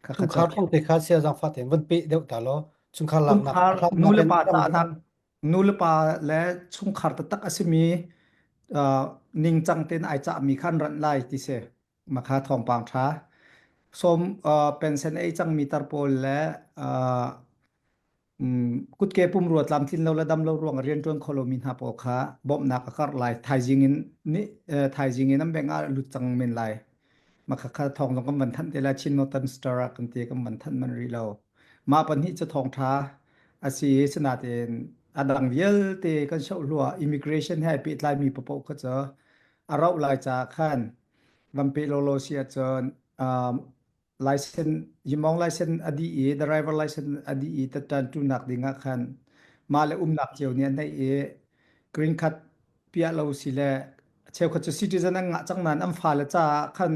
ข้า chung khar thong te kha sia jang faten van pe deu ta lo chung khar ชุ lak ม nak คาร์ lak นู nak เล en ปา ram ตานัก ram นูเลปาและชุมคาร์ตตักอสิมีนิงจังเต็นไอจะมีขั้นรันไลที่เสมาคาทองปางช้าสมเป็นเซนไอจังมีตาร์โปลและกุดเก็บปุ่มรวดลำทิ้นเราและดำเรารวงเรียนจนโคโลมินฮาโปคาบอมนักอากาศไลไทยจิงินนี่ไทยจิงินน้ำแบงอาลุจังเมนไลมาคาทองตรงกำมันทันเดลชินโนตันสตาร์กันเตียกำมันทันมันรีเรามาปันนี้จะทองท้าอาศัยสนาเตนอดังเวลเตกันเช่าลัวอิมิเกรชันให้ปิดลายมีประปก็จะอาเราลายจากขั้นวันเปโลโลเซียจนไลเซนยิมองไลเซนอดีดไดรเวอร์ไลเซนอดีตัดจันทุนักดิ่งขั้นมาเลนักเจียวเนี่ยในกรีนคัดเปียเราสิเลเชลคัดจะซิติเซนงะจังนั้นอันฟ้าละจ้าขั้น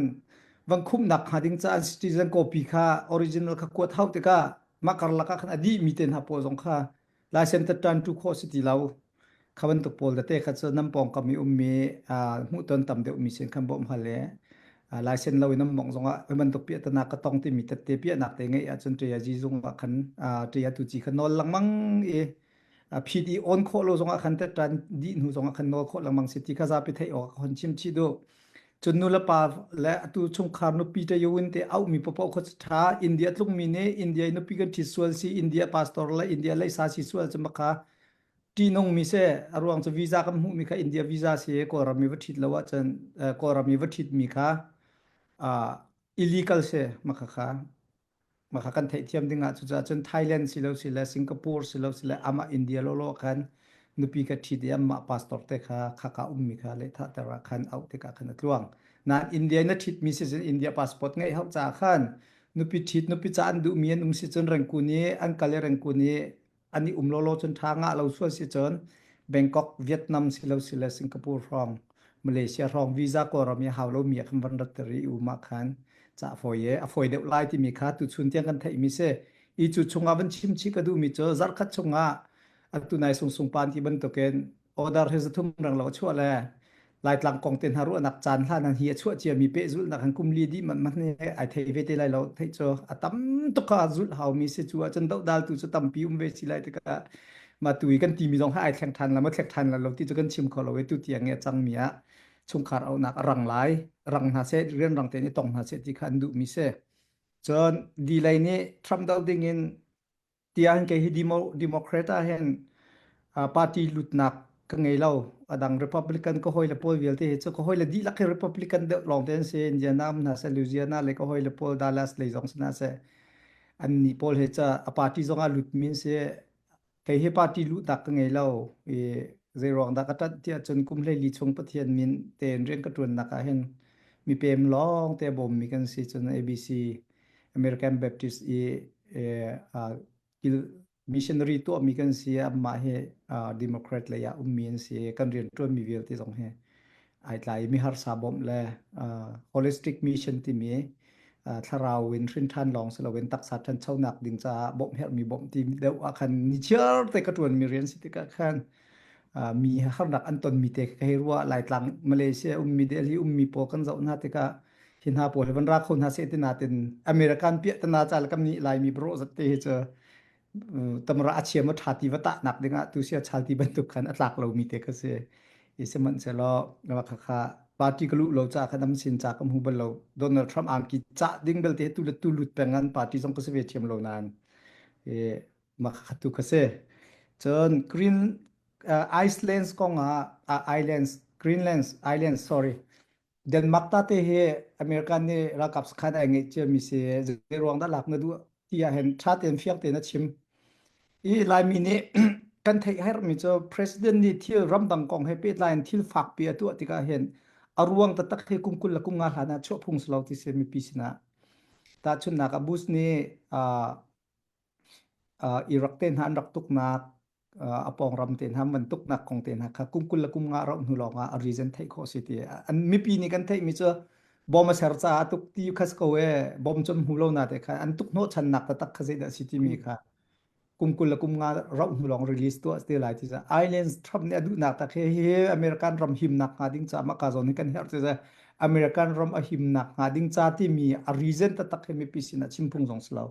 วังคุมนักหาดิ่งจ้าซิติเซนโกปีค่าออริจินัลค่ากวดเท่าติก้ามาการลักขั้นอดีมีเต็นหับโพสงค่าลายเซนตัดจันทุโคสิติเราขวันตุกโพลแต่ขัดจะน้ำปองกับมีมีมุตนต่ำเดียวมีเส้นคำบอกมาเลยลายเส้นเราอิน้ำมองสงะมันตุกเปียตนากระตองที่มีแต่เปียหนักแต่ไงจนเตยจีสงะขันเตยตุจีขันนอลลังมังพีดีออนโคโลสงะขันแต่จันดีนูสงะขันนอลโคลังมังสิทธิข้าจะไปไทยออกคนชิมชีดูจนนุลปาและตุชงคาร์นุปีเตยวินเตเอามีปปโคสท้าอินเดียลุงมีเนอินเดียนุปีกันทิสวลซีอินเดียพาสตอร์และอินเดียไลซาซิสวลจะมาค่ะที่นงมีเสอรวงจะวีซ่ากับหูมีค่ะอินเดียวีซ่าเสียก็รามีวัตถุแล้วว่าจนก็รามีวัตถุมีค่ะอิลีกัลเสมาค่ะมากันไทยเทียมดิ่งอ่ะจุดจนไทยแลนด์สิแล้วสิแล้วสิงคโปร์สิแล้วสิแล้วอามาอินเดียโลกัน นุปีกัดทีเดียมมาพาสปอร์ตเตค่ะข้าข้ามีค่ะเลยถ้าแต่ละคันเอาเตะขันตรวงนั่นอินเดียนัดทิดมีสิทธิ์อินเดียพาสปอร์ตไงเขาจ่าขันนุปีทิดนุปีจานดูมีนสิจนรังกุนี้อันกาเลรังกุนี้อันนี้โลโลจนทางเราส่วนสิจนแบงกอกเวียดนามสิเลสิงคโปร์รองมาเลเซียรองวีซ่าก็เรามีหาเรามีคำวันรัตรีอุมาขันจะฟอยเดลไลที่มีค่าตุชุนเทียงกันไทยมีเสอีจุดชงอาวันชิมชิกดูมีเจอจัดขัดชงอาอัตุนายส่งปานที่บรรทุกเกนออดาร์เฮสทุ่มรังเราชั่วแลลายตลังกองเต็นฮารุนักจานท่านันเฮียชั่วเจียมีเปจุลนักหังกุมลีดีมันเนี่ยไอเทเวทีไลเราเทจออัตัมตุกาจุลเฮามีเสจัวจนดาวตูจะตัมปิอุมเวสิไลตกะมาตุยกันทีมีสองให้ไอแข่งทันแล้วมาแข่งทันแล้วเราที่จะกันชิมเขาเราเวตุเตียงเนี่ยจังเมียชงขาดเอานักรังไลรังนาเซเรียนรังเตนี่ตองนาเซที่ขันดุมีเสจนดีไลนี่ทรัมป์ดาวดิ่งที่อันเคยดิโมแครตเห็นปาร์ตี้ลุดนักกังไงเล่าดังรีพับลิกันก็หอยละพอลเวลที่เห็นก็หอยละดีลักรีพับลิกันเดลองเทนเซนเดียนามนาเซลูเซียนาเลยก็หอยละพอลดัลลัสเลยจงสนาเซอันนี้พอลเห็นจะปาร์ตี้จงอาลุดมินเซเคยเห็นปาร์ตี้ลุดนักกังไงเล่าเจรองดักตัดที่จนกุมเลยลีชงปะเทียนมินเตนเรียนกระตุ้นนักเห็นมีเปมล้องเตบอมมีกันสิจน ABC American Baptist il missionary to mi kan sia ma he democrat le ya ummian si kan rian to mi vel ti jong he ai tlai mi har sabom le holistic mission ti mi tharau win trin than long so wen tak sa than chau nak ding cha bom her mi bom ti deu a khan ni char te ka tuan mi rian si te ka khan mi har nak an ton mi te ka herwa lai tlang malaysia ummi delhi ummi po kan zau na te ka hin ha po hevan ra khon ha se te na ten american pi ta na chal kam ni lai mi bro zat te chaตำราอาเชียมทัดที่วัตนักเด้งตุเสียชาติบรรทุกขันอัตลักเรามีเตก็เสียอิสมันเสร็จแล้วว่าค่ะปาร์ตี้กลุ่มเราจะขนำสินจากกำหูบนเราโดนัลด์ทรัมป์อ่านกิจจะดิ้งเบลเตตุลุดแปลงงานปาร์ตี้ทรงก็เสวียเทียมเรานานมาขัดตุกเสียจนกรีนไอซ์แลนด์ก็งไอแลนด์กรีนแลนด์ไอแลนด์ sorry เดนมาร์กตาเตเฮอเมริกันเนี่ยรักกับสกัดเองเชื่อมีเสียจะรวงด้านหลักเนื้อดูที่เห็นชาติเอ็นเฟียกเตนชิมลายมินิกันไทยให้มีเจ้า president นี่ที่รำดังกองให้เป็นลายที่ฝากเปียตัวที่ก็เห็นอารวงตัดตักให้กุมกุลละกุมงาหานะช่วพุงสลาวที่เสมีพิษนะแต่ชุนนักบุษนี่อิรักเต็นหันรักตุกนักอปองรำเต็นหันมันตุกนักของเต็นหักกุมกุลละกุมงาเราหนุลงาอริเซนไทยโคสิตีอันมีปีนี้กันไทยมีเจ้าบอมมาเสร์จ้าตุกที่คัสโกเวบอมจนหูโลนาเตค่ะอันตุกโนชันนักตัดตักขจิดสิติมีค่ะกุมกุลละกุมงาเราลองรีลิสตัวสเตลไลที่จะไอแลนด์ทรัมป์เนี่ยดูนักแต่เฮ้อเมริกันรำหิมนักงาดิ้งจ้ามากาโซนี่กันเฮร์ที่จะอเมริกันรำหิมนักงาดิ้งจ้าที่มีอาริเซนตัดตักให้มีพิษนะชิมพุงสองสลาว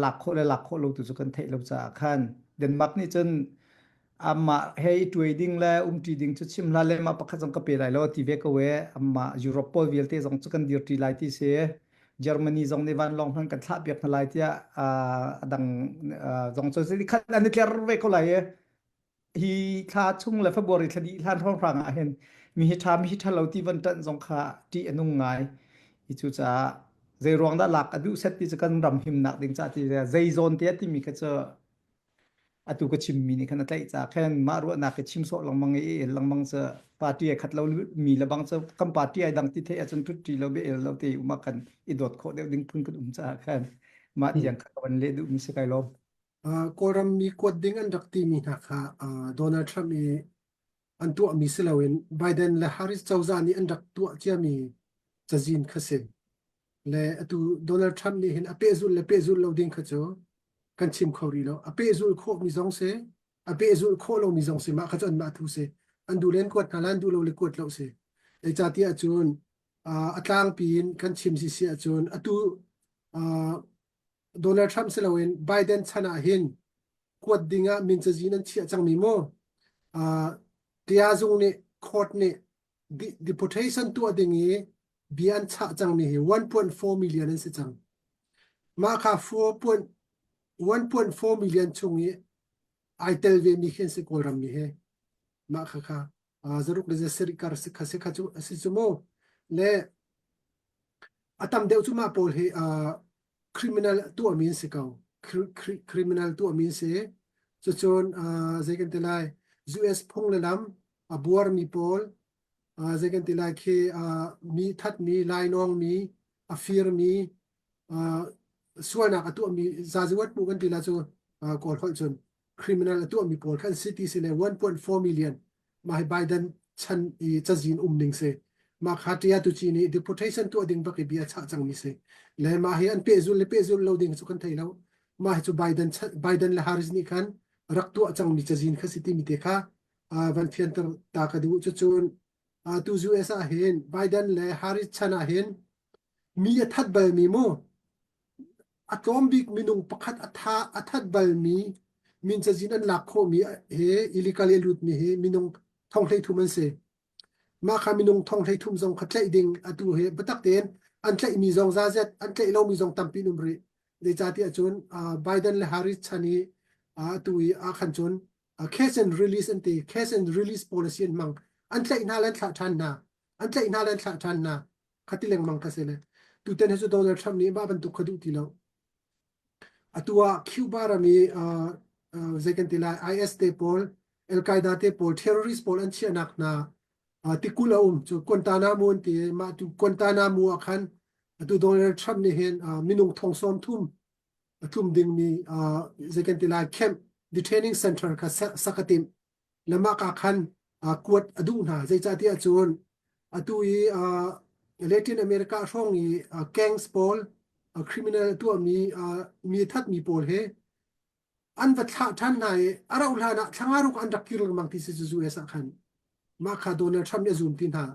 หลักโคเลยหลักโคเราตุจุกันเทเราจะขันเดนมาร์กนี่จนอามาเฮย์ทรดดิ้งและทรดดิ้งจุดชิมลาเลมาปักขัดจังกับเปรย์แล้วที่เวกเวอามายุโรปเวลเตจังจุกันดีร์ที่ไลที่เสียเยอรมนีจงในวันลองพันกันทับเบียกนลายที่ดังจงจะสิขันอันนี้เกิดเวกอะไรฮีท่าชุ่งและฟบริษดีท่านท้องพรางเห็นมีเหตุมีเหตุเราที่วันจันทร์จงขาที่อนุงไงอิจุจะใจรวงด้านหลักอดูเซตที่จะกันรำหิมนักดิ่งจากที่ใจโซนเทียที่มีก็จะอดูก็ชิมมีนี่ขนาดไหนจากแค่มารู้นักชิมโซลังมังลังมังจะปาร์ตี้ขัดเรามีละบางจะคำปาร์ตี้ดังที่เทียจนทุกทีเราเบลเราตีอุมากันอีดอดโคเดียวดิ่งพึ่งกันจากแค่มาอย่างขัดวันเล่ดูมีสกายลมก็รำมีกดดิ้งอันดักที่มีนะคะโดนัลด์ทรัมป์มีอันตัวมีสิลาวินไบเดนและฮาริสเจ้าจานี่อันดักตัวที่มีจะจีนขสินและตัวโดนัลด์ทรัมป์นี่เห็นอเปซุลและเปซุลเราดิ้งขจรกันชิมเขารีแล้วอเปซุลโคมีสองเสอเปซุลโคเรามีสองเสมาขจรมาทุเสอันดูเล่นกดฮาลันดูเราเลยกดเราเสไอจาที่อาจุนอัตลางปีนกันชิมสิเสียจุนตัวโดนัลด์ทรัมป์สิลาวินไบเดนชนะเห็นกดดิ้งมินจะจีนันเชียจังมีโมที่อาจุงนี่โคดนี่ deportation ตัวดิ้งเบียนชะจังมี1.4 million นั่นสิจังมาค่ะ1.4 million ชงนี้ไอเทลเวมีเห็นสิกอลรัมมีเฮมาค่ะจะรุกเลยจะสิริการสิกสิกจุสิจุโมเล่อาตามเดียวจุมาโพลเฮcriminal ตัวมีนสิเขาcriminal ตัวมีนสิจุจนใจกันเท่าไร US พงเลยลำบัวมีโพลเจกันติลายเคมีทัดมีลายนองมีฟิร์มีส่วนนักตัวมีซาจิวัตปุกันติลาจูกอดคนจนคริมินัลตัวมีโพลคันซิตี้สิเล1.4 million มาให้ไบเดนชันจะจีนนิงเซมาคาเทียตุจีนี่ deportation ตัวดิ่งบักเบียชะจังมีเซและมาให้อันเปซุลเราดิ่งสุกันไทยแล้วมาให้จูไบเดนและฮาริสนี่คันรักตัวจังมีจะจีนคสิติมีเตค่ะวันเทียนตากระดูจุจูนตูจูเอสอาเห็นไบเดนและฮาริสชนะเห็นมีทัดเบลมีโมอะตอมบิกมินุงประคัดอัทัดเบลมีมินจะจีนอันหลักโคมีเฮอิลิกาเลลุดมีเฮมินุงท่องไทยทุมันเซมาคามินุงท่องไทยทุมซองขัดไล่ดิ่งอตูเฮบัตักเตนอันไล่มีซองซาเซตอันไล่เรามีซองตัมปีนุมรีเดจาติอาจุนไบเดนและฮาริสชนีตูขันจุนcase and release อันตี case and release policy มังอันไล่น่าเล่นขะทันนะอันไล่น่าเล่นขะทันนะขัดที่เล่งมังกษเซเลตูเตนเฮสุโดนัลด์ทรัมป์นี่บ้าบรรทุกขดุติแล้วตัวคิวบารามีเจกันติลา IS เตปอลเอลไกด้าเตปอล terrorist ปอลอันเชียนักนาติกุลาจูกวนตานามูนตีมาจูกวนตานามูอักขันตัวโดนัลด์ทรัมป์นี่เห็นมินุงทองซ้อมทุ่มดิ่งมีเจกันติลาเข้มdetaining center ค่ะสักติมและมากขันกวดอดูน่ะใจจัดที่อาจูนตุยลาตินอเมริกาช่องนี้แก๊งสปอลcriminal ตัวมีทัดมีโพลเฮอันวัดท่านนายอาราอุลานะช่างอารุกอันดักกิลมังที่จะจูเอสักขันมาคาโดนัลด์ทรัมป์ซูมตินหา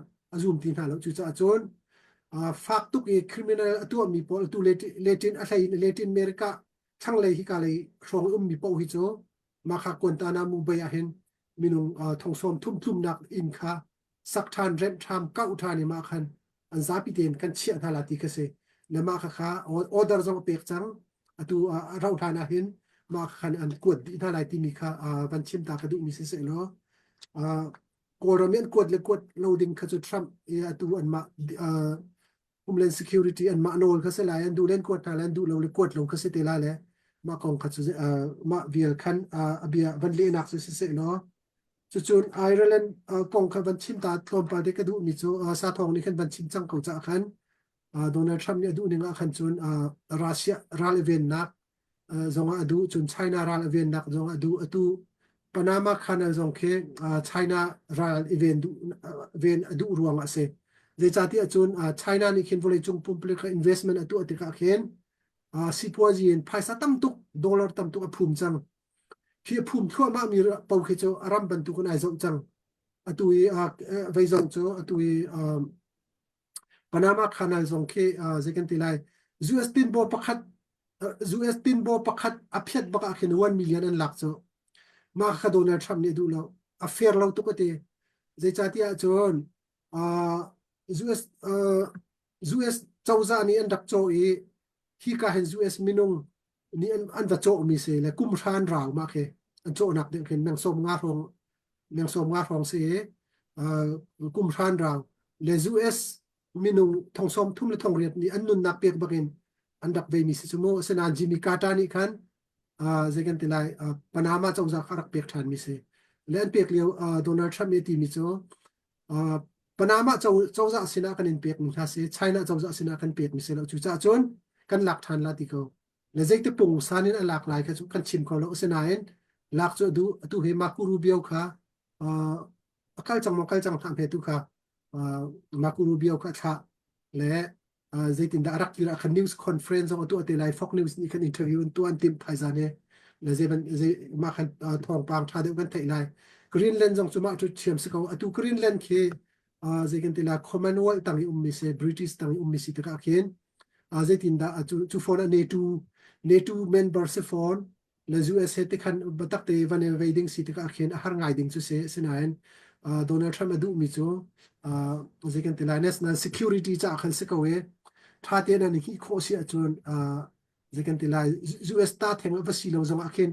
แล้วจุดอาจูนฝากตุกcriminal ตัวมีโพลตัวลาตินอะไรลาตินอเมริกาช่างเลยฮิกาเลยช่องมีโพลฮิโจมาคากวนตานามูเบียเห็นมินุงทองส้มทุ่มนักอินคาสักทานเรนทามก้าวทานมาคันอันซาปิเตนกันเชียนาลาติกเซและมาค่ะออเดอร์จงเปียกจังตัวเราทานเห็นมาคันอันกวดนาลาติมีค่ะวันชิมตากระดูมีเสโลกอร์เมนกวดโลดิ้งขจุดทรัมตัวอันมาHomeland Security อันมาโนลเขาเสลายอันดูเล่นกวดนาลันดูเราเลยกวดลงเขาเสตลาเลยมากองขัดสุดมาเวียคันเบียวันเลียนักสุดเสเนาะจุดไอร์แลนด์กองขับวันชิมตาทอมปาเด็กดูมิโซซาทองนี่ขันวันชิมจังเขาจะขันโดนัลด์ทรัมป์เนี่ยดูหนึ่งขันจุนรัสเซียรัลเวนนักจงดูจุนไชน่ารัลเวนนักจงดูปานามาขันจงเคไชน่ารัลเวนดูรวงอาเซเดจาที่จุนไชน่านี่เขียนวอลเลจุงปุ่มเปลือก investment ตัวติกาเขียนสิบวันจีนภายใต้ตั้มตุกดอลลาร์ตั้มตุกภูมิจังที่ภูมิทั่วมามีเป้าเขจอารามบรรทุกนายจงจังตุยไว้จงจ้ตุยปานามาคานาลจงเคเจกันติไลUS ตินโบปักขัดอภิษบักอาเขน1 million อันหลักจ้มาคาโดนัลด์ทรัมป์เนี่ยดูแล้วอเฟร์เราตุกเตเจจาที่จนUS เจ้าจานี่อันดับโจฮีกาเห็น US มินุงนี่อันวัดโจมีเสและกุมชานราวมาเคอันโจนักเด็กเห็นแมงส้มงาทองเสกุมชานราวและ US มินุงทองส้มทุ่มและทองเรียบนี่อันนุนนักเปียกบักินอันดับเวมิสิสโมเสนานจิมิกาตานี่คันเจกันติไลปานามาเจ้าจากรักเปียกทานมิเสและอันเปียกเลียวโดนัลด์ทรัมป์เนี่ยตีมิโซปานามาเจ้าจากสินากันเปียกมิทาเสไชน่าเจ้าจากสินากันเปียกมิเสแล้วจุจ้าจนกันหลักฐานลาติเขาและเจตปุ่งสานินหลากหลายกันชิมเขาแล้วเสนายหลักจะดูเฮมาคูรูเบียวค่ะกัลจังทำเหตุค่ะมาคูรูเบียวค่ะท่าและเจตินดารักที่รักนิวส์คอนเฟรนซ์ของตัวเตลัยฟอกนิวส์นี่กันอินเทอร์วิวตัวอันติมไทยซาเนี่ยและเจมาคันทองปางท่าเดียวกันไทยไลกรีนแลนด์จงจุมาจุดเชื่อมสกัดตัวกรีนแลนด์คือเจกันติลาคอมมานเวลตั้งมิเซบริติชตั้งมิเซตระเคนเจตินดาจูฟอนNATO member เซฟอนและ US เฮติคันบัตักเตวันเวดิ้งสิตระเคนอาหารง่ายดิ้งสุเสนายโดนัลด์ทรัมป์ดูมิโซเจกันติลา national security จะขันสกัดท่าเตียนนี่โคเสียจนเจกันติลา US ตาแทงวัสดุเราจงอาเคน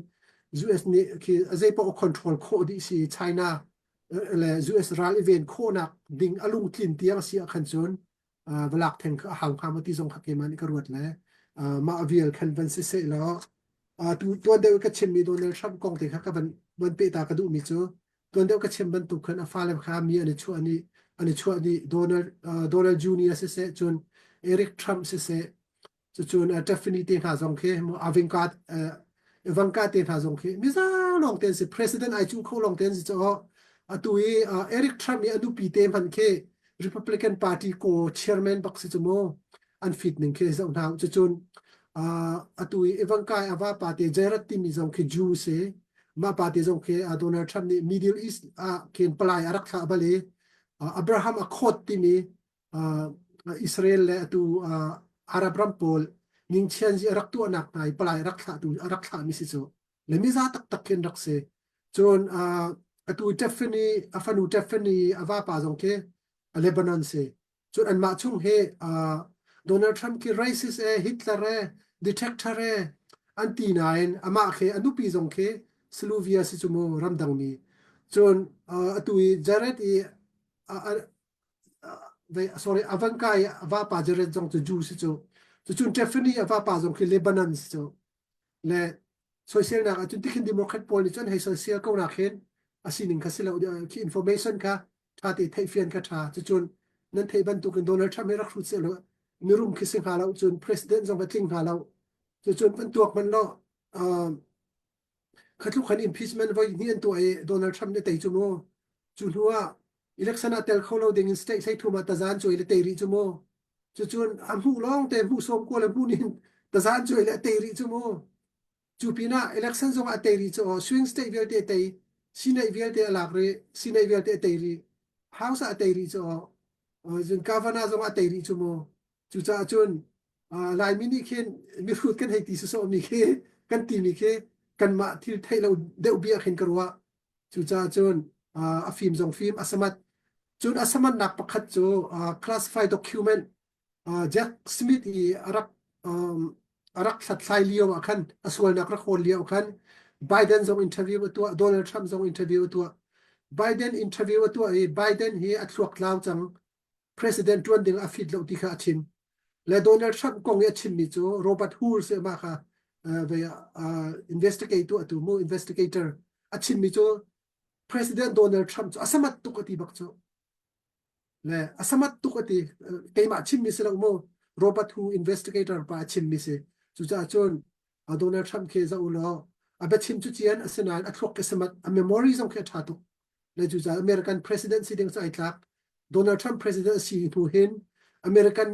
US นี่คือเจปอ control โคดิสิไชน่าและ US รัลอีเวนโคนักดิ้งอารมณ์คลินเตียงเสียขันจนเวลาแทงหางคำว่าที่ทรงขัดเกมันนี่ก็รวดแล้วมาเวียลคันวันเสร็จแล้วตัวเดียวกับเชนมีโดนัลด์ทรัมป์กองเตะครับกับวันเปตากระดูมิโซ tuan deuh ka chem ban tu khan a fa lem kha mi ani chu ani Donald Junior se chun Eric Trump se chun definitely ha zong khe mo Ivanka te ha zong khe mi za long ten se president ai chu kho long ten se cho atui Eric Trump ni anu pi te man khe Republican Party ko chairman bak se mo an fit ning khe zong nang chun atui Ivanka ava party Jared ti mi zong khe Jew se ma party zong khe Donald Trump ni Middle East ken palai arak tha bale Abraham Accord ti mi Israel le atu Arab Rampol ning chian ji arak tu anak nai palai arak tha mi si cho le mi za tak ken rak se chon atu definitely ava pa zong ke Lebanon se chon an ma chung he Donald Trump ki racist Hitler dictator anti nine ama khe anu pi zong ke Slovenia si chumo ramdang mi chon atui Jared sorry Ivanka ava pa Jared zong to Jew si cho chun definitely ava pa zong ke Lebanon si cho le social na chun tikin democrat pol ni chon he social ko na khen asining khasila ki information ka tha te thai fian ka tha chun nan thei ban tu kan Donald Trump rak khut se lo mirum khising halau chun president zong batling halau chun ban tuak man lo khatu khan impeachment voi ni an tu ai Donald Trump ne tei chu mo chu huwa election atel kholo ding state sai thuma ta zan choi le tei ri chu mo chun am hu long te hu som ko le hu nin ta zan choi le tei ri chu mo chu pina election zong a tei ri chu swing state vel te tei sinai vel te alak re sinai vel te tei ri house a tei ri chu jun governor zong a tei ri chu mo chu cha chun lai mini khen mi khut kan hei ti so mi khe kan ti mi khe kan ma thil thai lo deuh bia khen karwa chu cha chun a film zong film asamat nak pakhat chu classified document Jack Smith i arak sat sai lio akhan aswal nak rakhol lio akhan Biden zong interview tu Donald Trump zong interview tu Biden interview tu Biden hi athuak lau chang president tuan ding afit lo ti kha chin le Donald Trump kong ya chin mi chu Robert Hur se ma kha ve investigator tu mo investigator achin mi chu president Donald Trump chu asamat tu kati bak chu le asamat tu kati keima chin mi se lo mo Robert Hur investigator pa chin mi se chu cha chon Donald Trump ke za ulo abe chin chu chian asenan athok ke samat a memory zong ke tha tu le chu cha American presidency ding sai tlak Donald Trump president si tu hin American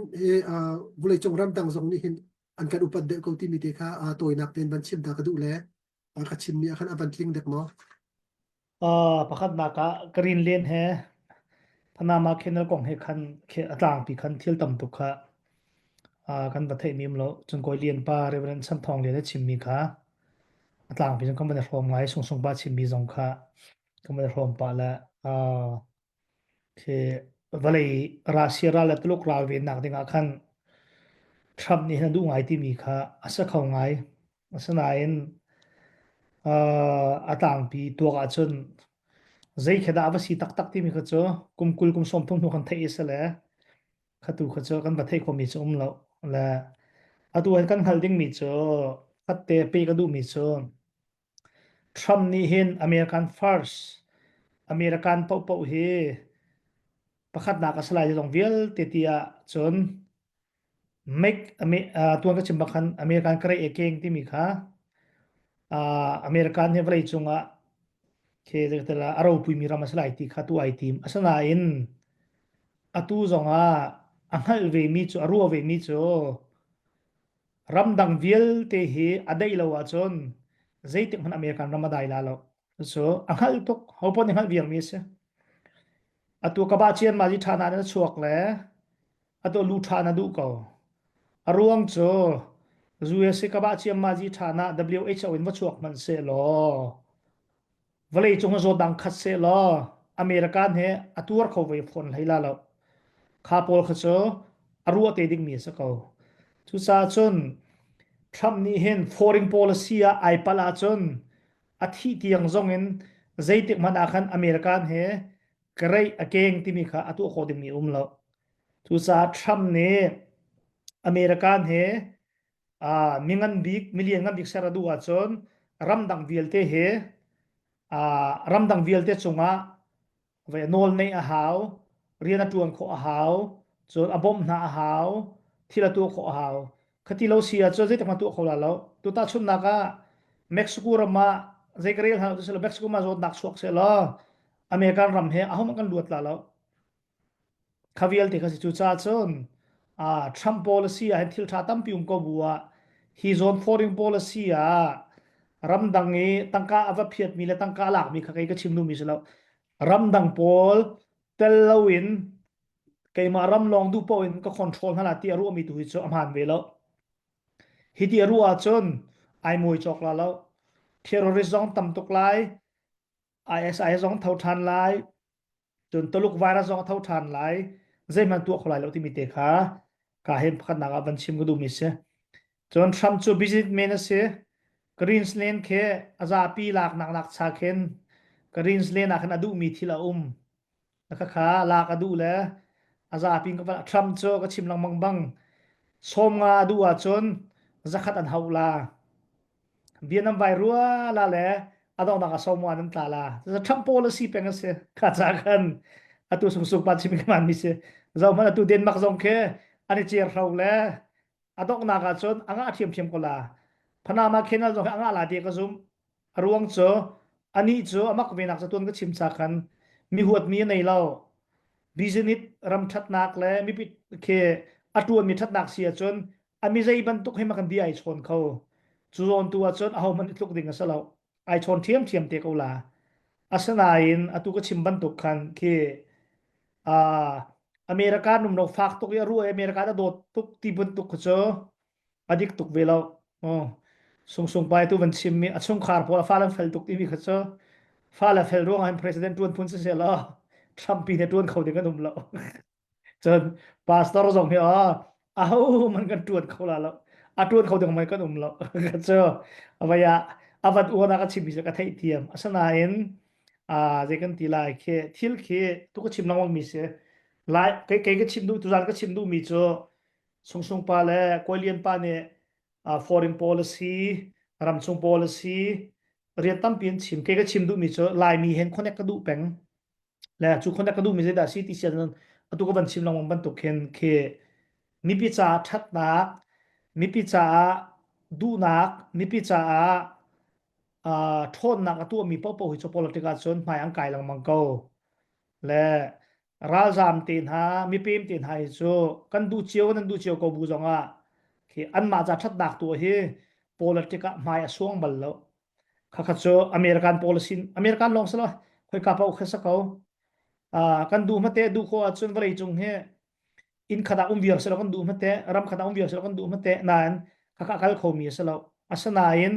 vulai chong ram dang zong ni hin an kan upat de ko ti mi te kha toy nak ten ban chim da ka du le ka chim mi khan aban tling dek mo pakhat na ka green lane he Panama Canal kong he khan khe atlang pi khan thil tam tu kha kan bathei mim lo chung koi lian pa reverend sam thong le chim mi kha atlang pi kan ban rom ngai sung sung ba chim mi zong kha kan ban rom pa la ke valei Russia ra la tluk ra ve nak dinga khan Trump ni han du ngai ti mi kha asa khau ngai asana in atang pi to ga chun zai kheda ba si tak tak ti mi kha cho kumkul kum som thung khan thei se le khatu kha cho kan ba thei ko mi chum lo la atu an kan hal ding mi cho khatte pe ka du mi cho Trump ni hin American first American pau pau he pakhat na ka salai jong vial te tia chon make tuan ka chimba khan American kare ekeng ti mi kha American he vrei chunga ke tela aro pui mi rama salai ti kha tu ai tim asana in atu zonga anghal ve mi chu aru ve mi chu ramdang vial te hi adai lo wa chon zeitik man American ramadai la lo so anghal tok hopon anghal vial mi se atu ka ba chian ma ji thana na chuak le atu lu thana du ko aruang cho USA ka ba chiam ma ji thana WHO in wa chuak man se lo valei chung zo dang khat se lo American he atur kho ve phon leila lo kha pol kha cho aru te ding mi sa ko chu sa chun Trump ni hen foreign policy a ai pala chun athi tiang zong in zeitik man akhan American he krai akeng ti mi kha atu kho ding mi lo chu sa Trump ne American he mingan big million ngam big saradu a chon ramdang vialte he รำดังเวียลเตจงะเวนอลในอาหาวเรียนจวนขออาหาวจนอบอมนาอาหาวที่ละตัวขออาหาวคติเราเสียจนจะต้องมาตัวเขาแล้วตัวตาชุนนักเม็กซิโกรำมาเจกเรียลฮาวจะเม็กซิโกมาจนนักสวกเสร็จแล้วอเมริกันรำเฮอาหมันกันลวดแล้วขวิลที่เขาจะจุดจ้าจนทรัมป์ policy เห็นทิลท่าตั้มพิมก็บัว his own foreign policy รำดังนี้ตั้งกาอวเพียดมีและตั้งกาหลักมีใครก็ชิมดูมีสิแล้วรำดังโพลเตลวินใครมารำลองดูพอวินก็คอนโทรลขนาดที่รู้มีตัวหิจอมหันเวลแล้วฮิตรู้อาจนไอมวยจอกแล้วเทอร์ริสต์ตั้มตุกไล ISI ซองเท่าทันไลจนตลุกไวรัสซองเท่าทันไลใจมันตัวเขาไลแล้วที่มีเตะขากาเห็นพักนักบัญชีมก็ดูมิเสจนทรัมป์จูบิซิตเมนเสกรีนสเลนเคอาซาปีหลักนักชาเคนกรีนสเลนนักนดูมีทีละแล้วก็ขาลากดูแลอาซาปีก็ทรัมป์โจก็ชิมลังมังบังสมงาดูอาจนจะขัดอันฮาวลาเบียนน้ำใบรัวลาแหละอาดองนักสมวานันตาลาจะทำ policy เป็นกันเสียขัดจากกันอาตุสุกปัจจิมกันมิเสเรามันอาตุเดนมักซงเคอันนี้เจียร์เราแลอาดองนักจนอ่างอาเทียมก็ลาพนามาเคนลจงอ่างอาลาเดียก็ซุมรวงโจอันนี้โจอามักเวนักจะตุนก็ชิมจากกันมีหัวมีในเราบิสนิสรำชัดนักและมีปิดเคอาตัวมีชัดนักเสียจนอามีใจบรรทุกให้มากันดีไอชนเขาจูนตัวจนเอามันลุกดิ่งกันซะแล้วไอชนเทียมเตกเอาละอาสนาอินอาตุก็ชิมบรรทุกกันเคอ่าอเมริกาหนุ่มนกฟักตุกยารู้อเมริกาจะโดดตุกตีบรรทุกเขาเจออดีกตุกเวลาอ๋อส่งไปตัวมันชิมมีอาช่วงขาร์พอฟ้าแล้วเฟลตุกที่มีเขาเจอฟ้าแล้วเฟลร่วงให้ประธานตัวพุ่นเสียแล้วทรัมป์ปีเนี่ยตัวเขาเด็กก็หนุ่มแล้ว จนพาสตอร์ส่งให้อ้าวมันกันตรวจเขาแล้วตรวจเขาถึงมันก็นุ่มแล้วก็เจอเอาไปอาวัดอ้วนก็ชิมมิสก็ไทยเทียมอาสนาเห็นเจกันตีลายเคทิลเคทุกชิมน้องวังมิสลายเคก็ชิมดูทุกอย่างก็ชิมดูมิโจส่งไปเลยคุยเรียนไปเนี่ยforeign policy รำส่ง policy เรียนตั้มเปลี่ยนชิมเคก็ชิมดูมิโจลายมีเห็นคนเนี้ก็ดูแปงและจุคนเนี้ก็ดูมิเจดาซีที่เสียนั้น ตุกบันชิมลองบันตุกเห็นเคมีพิจาทัดนักมีพิจาดูนักมีพิจาทนนักตัวมีพ่อปู่หิจ politika จนหมายอังไกลังมังโกและราจามตีนหามีพิมตีนหาหิจกันดูเชียวก็บูจงเคอันมาจากทัดนักตัวเฮ politika หมายส่วงบัลแล้วข้าขจรอเมริกัน policy อเมริกันลองสละค่อยกลับเอาขึ้นสักเขากันดูมาเตะดูโคอาจนวรีจงเฮอินขดาเวียร์สละกันดูมาเตะรำขดาเวียร์สละกันดูมาเตะนานข้าคัลเขามีสละอาสนาอิน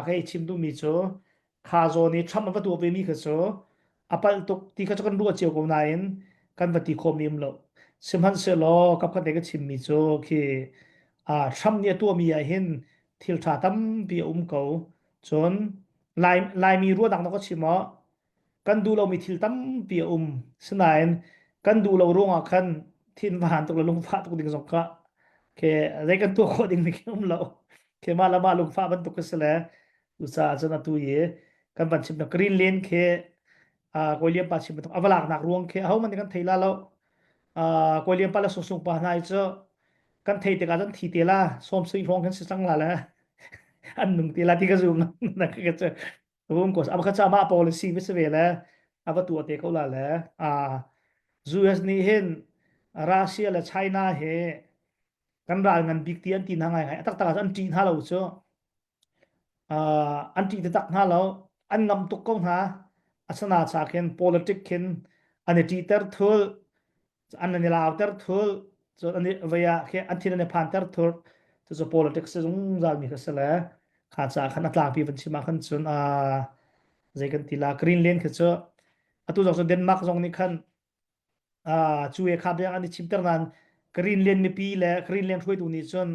ใครชิมดูมีโจข้าโจนี่ทำมาตัวไปมีข้าโจอัปลตุกที่ข้าจะกันดูเจียวกับนายนกันวัติเขามีมละสมันเสลอกับกันเด็กชิมมีโจคือทำเนี่ยตัวมีอะไรเห็นทิลทาตั้มปีเขาจนลายมีรั้วดังนักก็ชิมกันดูเรามีทิลตั้มปีสนายกันดูเราร่วงกันทินผ่านตกลงฟ้าตกดิ่งสงกะเคอะไรกันตัวโคดิ่งไม่เข้มเราเคมาละมาลงฟ้าบรรทุกกระแสอุตสาห์จะนัตุยกันบัญชีนักกรีนเลนเคก็เลี้ยงปัจฉิมต้องอวลากนักร่วงเคเขามันกันไทยละเราก็เลี้ยงปัจจุบันปานายเจอกันไทยแต่กันทีเตล่าสมศรีรองกันสิสังละแล้วอันหนึ่งทีละที่กระซุมนั่นก็จะรู้มั้งก็อาบัติจะมา policy ไม่ใช่เวลาอาบัติตัวเตะเขาละแล้วUS นี่เห็นรัสเซียและไชน่าเฮกันรายงานบิ๊กตีอันตีนหางไงตักอันจีนฮาเราเจออันจีนตักฮาเราอันนำตุกกงฮะอาสนาจากเห็น politics เห็นอันนี้จีเตอร์ทัลอันนี้ลาวเตอร์ทัลจนอันนี้เวียเห็นอันที่นั่นพันเตอร์ทัลจะ politics จะงจามีกันเสละขาดจากขนาดลางปีบัญชีมาขันจนใจกันทีละกรีนแลนด์คือเจอตัวจากเดนมาร์กจงนี่ขันช่วยขับยังอันนี้ชิมเตอร์นั้นกรีนแลนด์มีปีและกรีนแลนด์ช่วยดูนี่จน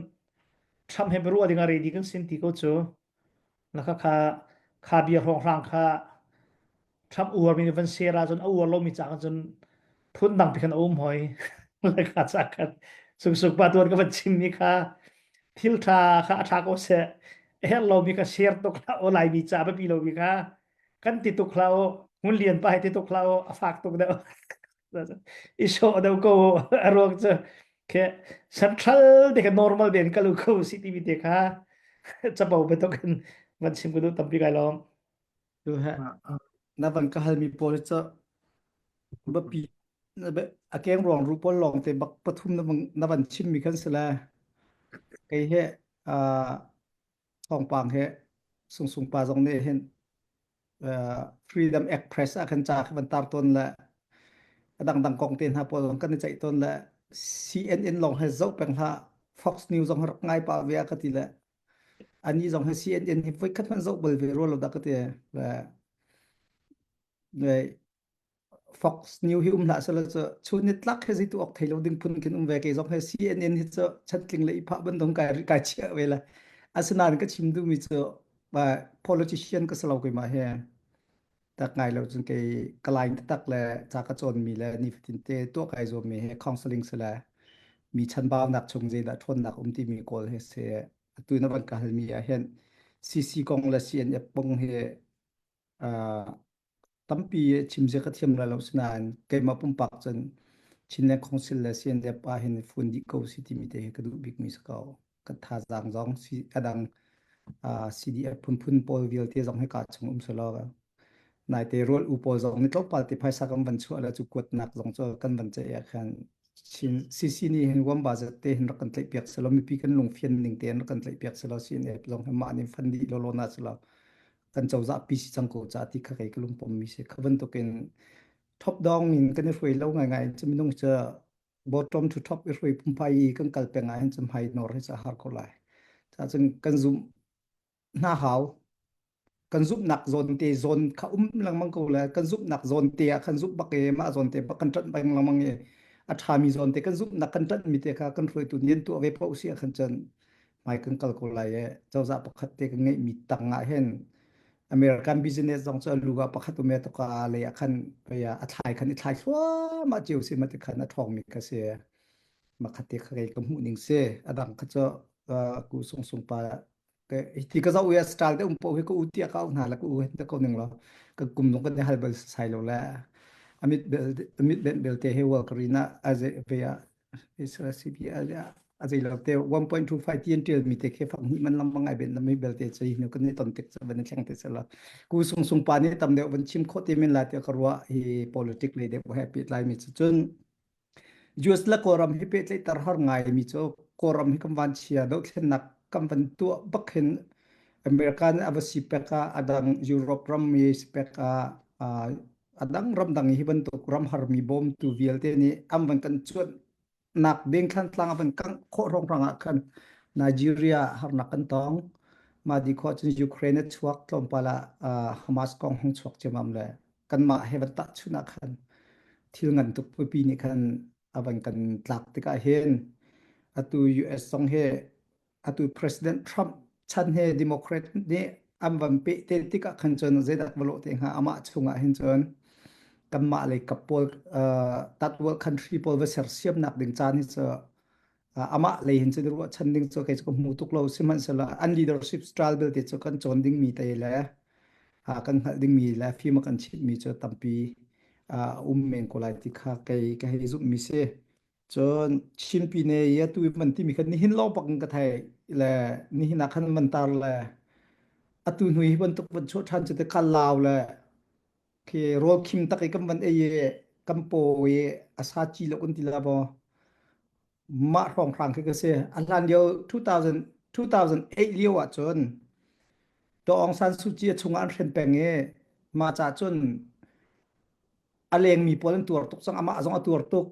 ทำให้บรู้ว่าดีงานดีกันสินที่เขาเจอแล้วก็ข้าเบียร์ของร่างข้าทำอวดมีเงินเสียราจนอวดลงมีจากจนพุ่นดังไปขันอุ้มหอยแล้วขาดจากกันสุกปาตัวก็เป็นชิมนี่ค่ะทิลทาค่ะทาโกเสเอลเรามีกระเชียร์ตกละโอไลมีจ่าไปปีเรามีค่ะ kan tituk lao hun lian pai tituk lao afak tuk da iso da ko arok cha ke central de ka normal den kalu ko city bi de ka cha bau be to kan man sim ku du tampi kai lom ดูฮะ อ่า นับวันก็ให้มีโปรเจกต์บัปีนับอาเกงรองรูปลองแต่บักปทุมนับวันชิมมีกันสละไอ้เฮอ่าทองปางเฮสุงปาตรงนี้เห็นFreedom Express อาคันจากบันตารต้นละดังกองเตียนฮาปอลกันในใจต้นละ CNN ลองให้เจ้าเป็นฮะ Fox News ลองรักง่ายป่าเวียกันทีละอันนี้ลองให้ CNN ให้ไว้คัดมันเจ้าบริเวณรัวเราดักกันทีละเลย Fox News ที่ละสละจะชุดนี้ลักให้สิตัวออกไทยเราดึงพุ่นขึ้นเวกลองให้ CNN ที่จะชัดลิงเลยพระบันตรงกายเชื่อเวลาอาสนานก็ชิมดูมีจะว่า politician ก็สลาวกันมาเฮตักไงเราจนเกยกลายตักแลจากกระโจนมีแลนี่ฟินเตตัวไกโจมีเฮ counseling สละมีชั้นบ่าวนักชงเจดทนนักที่มีกอลเฮเซตัวนับวันการมีเห็น CC กองละ CNF ปงเฮอ่า ตั้มปีชิมเจก็เทียมเราสนานเกยมาปุ่มปักจนชินแรงของสิลเลเซียนเดปาเห็นฟุนดิโกซิติมิเตกระดูบิกมิสเกากัทาจางจองซีอดังCDF พุนโปลวิลเตจองให้กาชงสลอนายเตโรลอุปจองนิตลปัลติภายสักวันชัวแล้วจุกดหนักจงจอกันวันเจียขันชินซีนี่เห็นว่าบาจเตเห็นรักกันไตเปียกสลอมีปีกันลงเฟียนหนึ่งเตนรักกันไตเปียกสลอ CNF จงให้มานิฟันดิโลโลนาสลอ กันเจ้าจะปีจังกูจะที่ใครก็ลุงผมมีเสกขับวันตัวเป็นท็อปดองมินกันรวยแล้วไงจะไม่ต้องเจอบอททอมทูท็อปรวยปุ่มไปกันกัลเป็นไงจะไม่นอร์ให้จะหาคนไรถ้าจึงกันซุ่มหน้าหาวกันซุ่มหนักโซนเตโซนเขาลังมังกูเลยกันซุ่มหนักโซนเตียกันซุ่มบักเอมาโซนเตบักกันจัดไปลังมังเออัฐามีโซนเตกันซุ่มหนักกันจัดมีเตค่ะกันรวยตัวเนียนตัวเวปเอาเสียกันจนไม่กันกัลกูเลยเจ้าจะปักขัดเตกันไงมีตังไงเห็น อเมริกันบิสเนสต้องจะรู้ว่าประคัตุเมตกาเลยขันไปอัทายขันอัทายชัวมาเจียวสิมาติขันอัทองมีกเสียมาขัดเตะใครก็หูนิ่งเสียอดังขัดจะกูส่งไปก็ที่ก็จะอุยสตาร์ทแต่พอเขาอุติเขาหนาแล้วก็อุยแต่เขาหนึ่งแล้วก็กลุ่มตรงกันได้ฮัลเบลใส่แล้วแหละอมิดเบลเตเฮวกรีน่าอาจจะไปอิสราเอลอาจจะ aja ilate 1.25 TNT mi te ke phang hi man lam mangai ben lam belte chei no kan ton tek sa ban chang te sala ku sung pa ni tam de ban chim kho te min la te karwa hi politic le de happy lai mi chun US la koram hi pe tle tar har ngai mi cho koram hi kam wan chia do thlen nak kam van tu bakhen American avasi peka adang Europe ram mi peka adang ram dang hi ban tu ram har mi bom tu vialte ni am ban kan chuanนักเด้งขั้นตลางเป็นกังโครองรังกัน Nigeria หานักกันตองมาดีข้อจนยูเครนชวกตอมปลาฮามาสกองหงชวกเจมามเลยกันมาเฮบันตัชุนักขันที่เงินตุกปีนี้ขันอาบันกันหลักติกาเห็นอตู US สองเฮอตู President Trump ชันเฮ Democrat นี่อันวันเปเตติกาขันจนเจดักบโลเตงหาอามาชงอาเห็นจนกันมาเลยกับพอลตัดว่า country พอลเวสเซียมนักดึงจานนี่จะอามาเลยเห็นจะรู้ว่าฉันดึงจะเกิดจากมูตุกเราสิมันสละอัน leadership style เบลติดจะกันจนดึงมีแต่ละกันดึงมีและฟิล์มกันชิดมีจะตั้มปีเมนก็ไล่ที่ข้าเกยก็ให้ซุมีเสจนชินปีเนียตัวมันที่มีกันนี่หินล้อปังกระไทยและนี่นักขันมันตาละตัวหนุ่ยบรรทุกบรรทุกทันจะตะกันลาวละคือโรคิมตะกี้กำบันกัมโปอาซาจีแล้วคนที่ลาบมาทองครั้งคือเสียอันนั้นเดียว2008เลี้ยวจนตัวองซันสุจีชงอันเป็นแปลงมาจากจนอะไรมีพลังตัวตุกสังอามาจงตัวตุก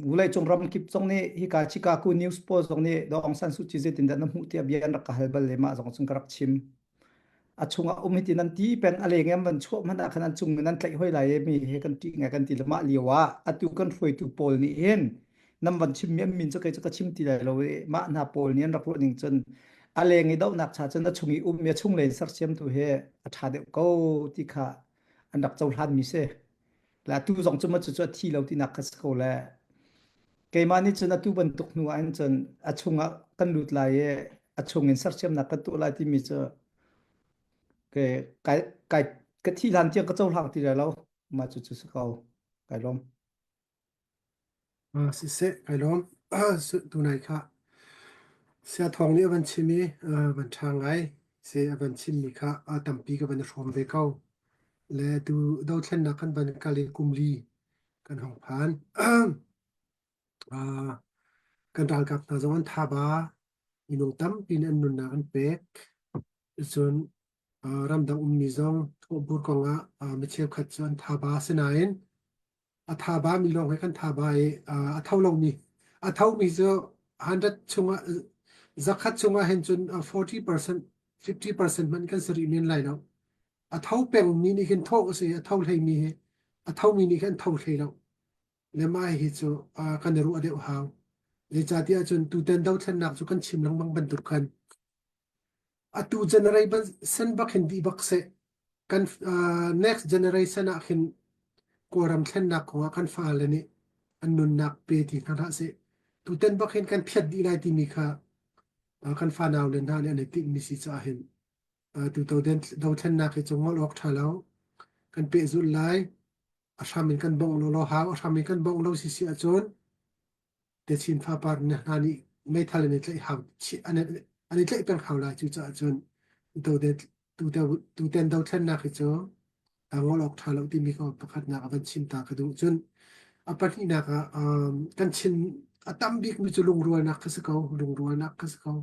วุเลยจงรำคลิปตรงนี้ฮิกาชิกากูนิวส์โพสตรงนี้ตัวองซันสุจีเจตินดันน้ำหูเตียบยันรักฮัลเบลเลยมาจงกระชิมอาชงหิตินันทีเป็นอะไรเงี้ยมันชั่วมันอาขนาดชงนั้นใครห้อยไหลมีเฮกันตีไงกันตีละมาเลียวะอาตุกันฟวยตุโปลนี่เองน้ำวันชิมเมียมินจะเคยจะกชิมตีไหลเรามาหน้าโปลนี่รักรู้หนึ่งจนอะไรเงี้ยดาวนักชาจนชงเมียชงเลยสักเชียมตัวเฮอาชาเด็กก็ที่ข้าอันดับเจ้าทันมีเสและตัวสองจนมาจะที่เราที่นักขัดเขาแลเกมานี่จนตัวบรรทุกนัวอันจนอาชงกันหลุดไหลอาชงเงินสักเชียมนักกันตัวไหลที่มีเจอ cái cái cái thi lan chiang cái châu hàng thì là lâu mà chú sẽ cầu cái lom สิเสะไก่ล้อมสุดตัวไหนค่ะเสียทองนี่วันชิมีวันทางไงเสียวันชิมีค่ะตั้มปีกับวันชมเวเก้าและดูดาวเช่นนักกันวันกาลีกุมลีกันห้องผ่านกันรัลกับนาจวันทาบาอินุงตั้มปีนันนุนนักันเป็กส่วนรำดังมิซองทุบบุรกงะมิเชลขัดส่วนทาบาสนายนทาบามีลองให้กันทาบาเท่าลงมีเท่ามีจะ100ชงจักขัดชงเห็นจน40% 50%มันกันสริมินไหลแล้วเท่าเป็นมีนี่กันเท่าสิเท่าไทยมีเท่ามีนี่กันเท่าไทยแล้วและไม่เห็นจะกันรู้อะไรเอาเลยจากที่จนตูเต็นดาวเทนนักจุกันชิมลังบังบันทุกกันตูเจเนอเรชันเซนบักเห็นดีบักเซกัน next generation นักเห็นกวรำเทนนักของกันฟ้าเลยนี่อันนุนนักเปติกันละเซตูเต็นบักเห็นกันเพียดดีไรที่มีค่ะกันฟ้านาวเลนท่าเนี่ยในติมิสิจะเห็นตูเต็นดาวเทนนักเห็นจงอลออกทาแล้วกันเปจุไลอาชามินกันบงโลหาวอาชามินกันบงโลสิสิอาจนเดชินฟ้าปาร์เนี่ยนานี่ไม่ทันเลยเลยหาวชิอันนี้เลยเป็นข่าวลายจุดจ้าจนตัวเด่นดาวเทนนักเจองอลอกทาแล้วที่มีก็ประกาศนักบัญชินตากระดูจนปัจจุบันกันชินตั้มบิ๊กมีจุลงรัวนักก็สักเขาลงรัวนักก็สักเขา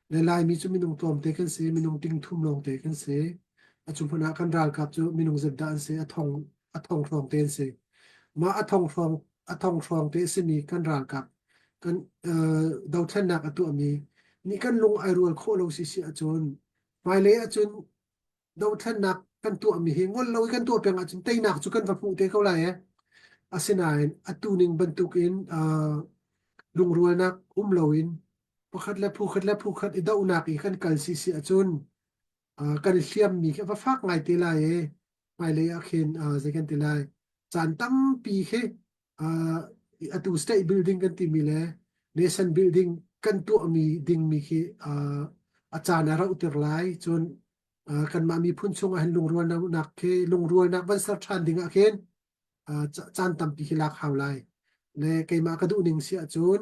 ในลายมีจุมีนงตัวมเตกันเสียมีนงติ้งทุ่มลงเตกันเสียจุพนักกันรัลกับจุมีนงเจ็บดานเสียทองทองเตนเสียมาทองทองเตนเสียมีกันรัลกับกันดาวเทนนักตัวมีนี่กันลงไอรัวโคโลซิซิอาจนไปเลยอาจนดาวเทนนักกันตัวมีเฮงวันเรากันตัวเพียงอาจนเตยนักจุกันฝักผูเตเขาไรอาศัยนอัตุนิงบรรทุกอินลุงรัวนักลาวินพอคัดและผู้คัดอีดาวนักอีกันกันซิซิอาจนกันเชื่อมมีแค่ว่าฟักไงตีลายไปเลยอาเคนเซกันตีลายจานตั้มปีแค่อัตุสเตย์บิลดิ้งกันตีมีเลยเนชั่นบิลดิ้งกันตัวมีดิ่งมีแค่อาจารย์เราอุตรไลจนกันมามีพุ่นชงหันลุงรัวนักแค่ลุงรัวนักบันสัรชันดิ่งอาเคนจานตั้มปีแค่ลักหาวไลเลยใครมากระดูนิ่งเสียจน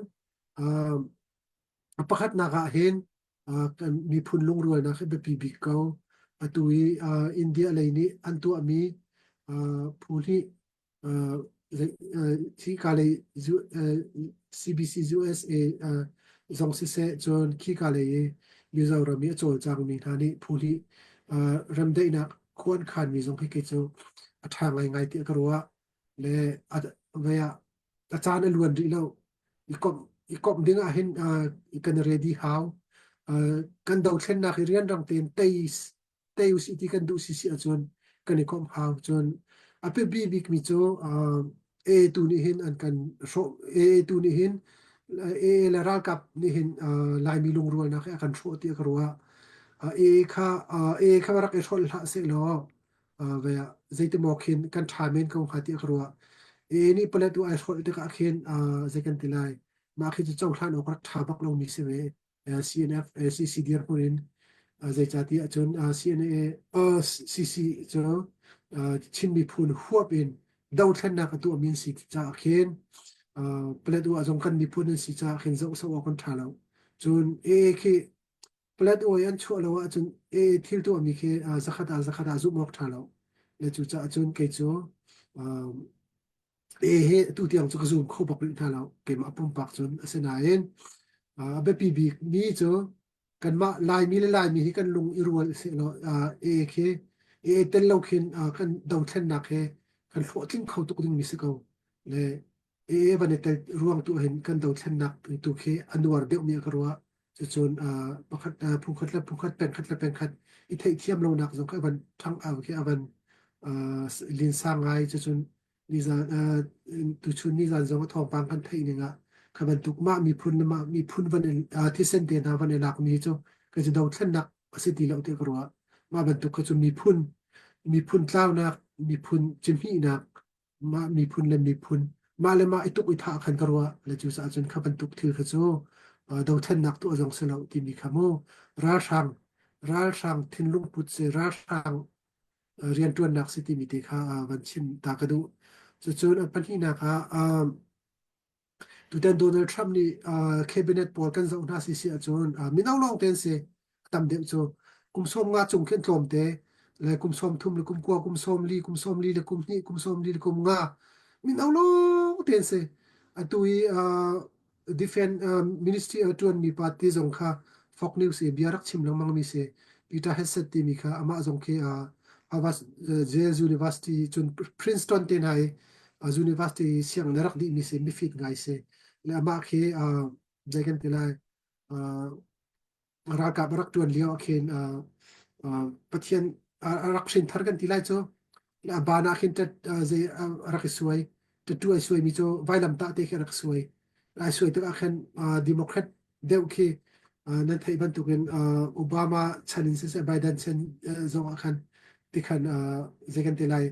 ประคัดนักเห็นกันมีพุ่นลุงรัวนักเป็นปีบิกเขาตัวอินเดียอะไรนี้อันตัวมีผู้ที่ที่กาเลย CBC USA จงสิเซจนขี้กาเลยมิจารมีโจจางมีท่านี้ผู้ที่รำได้นักควรขันมีจงให้เกิดทางไงที่กรัวและเวียอาจารย์ล้วนดีแล้วอีกดึงเห็นกันเรดี้ฮาวกันดาวเช่นนักเรียนรังเต็นเตยสิที่กันดูสิจนกันอีกฮาวจนเปบีบิกมิโจตัวนี้เห็นอันกันโชตัวนี้เห็นและรักกับนี่เห็นลายมีลงรัวนะแค่กันโชว์ที่กรัวข้ารักเอชอลละเสร็จแล้วเวียใจที่มองเห็นกันทามินก็ขาดที่กรัวนี่เปิดตัวไอชอลที่ก็เห็นใจกันที่ไลมาคิดจะจ้องท่านออกรักทาบักลงมีเสวยCNF CCDR คนนี้ใจจัดที่จนCNA CC จนชินมีพูนหัวเป็นดาวเทนนักตัวมีสิจะเห็นเปิดตัวจงกันมีพูนสิจะเห็นจะสวากันทาแล้วจนคือเปิดตัวยันชัวร์แล้วจนที่ตัวมีคือสักขดาจุมอกทาแล้วแล้วจุจะจนเกิดจูตัวที่ยังจะกระซุ่มเข้าบอกทาแล้วเก็บมาปุ่มปากจนเสนายแบบปีบีมีจูกันมาลายมีให้กันลงอิรัวเสร็จแล้วคือเต้นเราเข็นกันดาวเทนนักกันโฟติ้งเขาตุกดิ้งมิสเขาเลยวันนี้แต่รวมตัวเห็นกันดาวเทนนักตัวอันวาร์เดียวมีกรัวจะจนประคัดผู้คัดเป็นคัดอีเทียมลงนักสงฆ์วันทั้งวันลินสร้างไงจะจนนิจานตุชุนนิจานสงฆ์ทองปังกันไทยเนี่ยขบันตุกมามีพุ่นวันที่เส้นเดียนวันนี้นักมีจ้ะก็จะดาวเทนนักสิทธิเราเดียกรัวมาบรรทุกก็จะมีพุ่นเจ้านักมีพุ่นจิมมี่นักมีพุ่นและมีพุ่นมาเลยมาไอตุกอิทาขันกรัวและจุสาจนขับบรรทุกถือขจูดาวเทนนักตัวจงเสลาที่มีขโมราชังทินลุงพุทธเสราชัง เรียนตัวหนักสิที่มีที่ค่ะวันชิมตากระดูจุดปัญหาค่ะตัวแทนโดนัลด์ทรัมป์นี่แคบิเนตบอร์ดกันจะอุณาสิเสียจนมีน้องลองเต็นเสตามเดียวจกุมส้มงาจงเขียนลมเตะและกุมส้มทุ่มและกุมกัวกุมส้มลีกุมส้มลีและกุมนี่กุมส้มลีและกุมงามีน้องลองเต็นเสตัวดิเฟนมินิสทรีตัวมีปาร์ตี้จงค่ะฟอกนิวส์เบียรักชิมลงมังมีเสปีตาเฮสเซตที่มีค่ะอามาจงเคอาวัสเจสยูนิเวอร์ซิตี้จนพรินสตันเทนไฮยูนิเวอร์ซิตี้เสียงนรักดีมีเสมีฟิตไงเส le ama khi jagan tilai raka barak tuan liao khin pathian rakshin thargan tilai cho le abana khin tat ze rakisuai te tu ai suai mi cho vailam ta te khe rakisuai ai suai te akhan democrat deu khi nan thai ban tukin obama chanin se biden chen zong akhan tikhan jagan tilai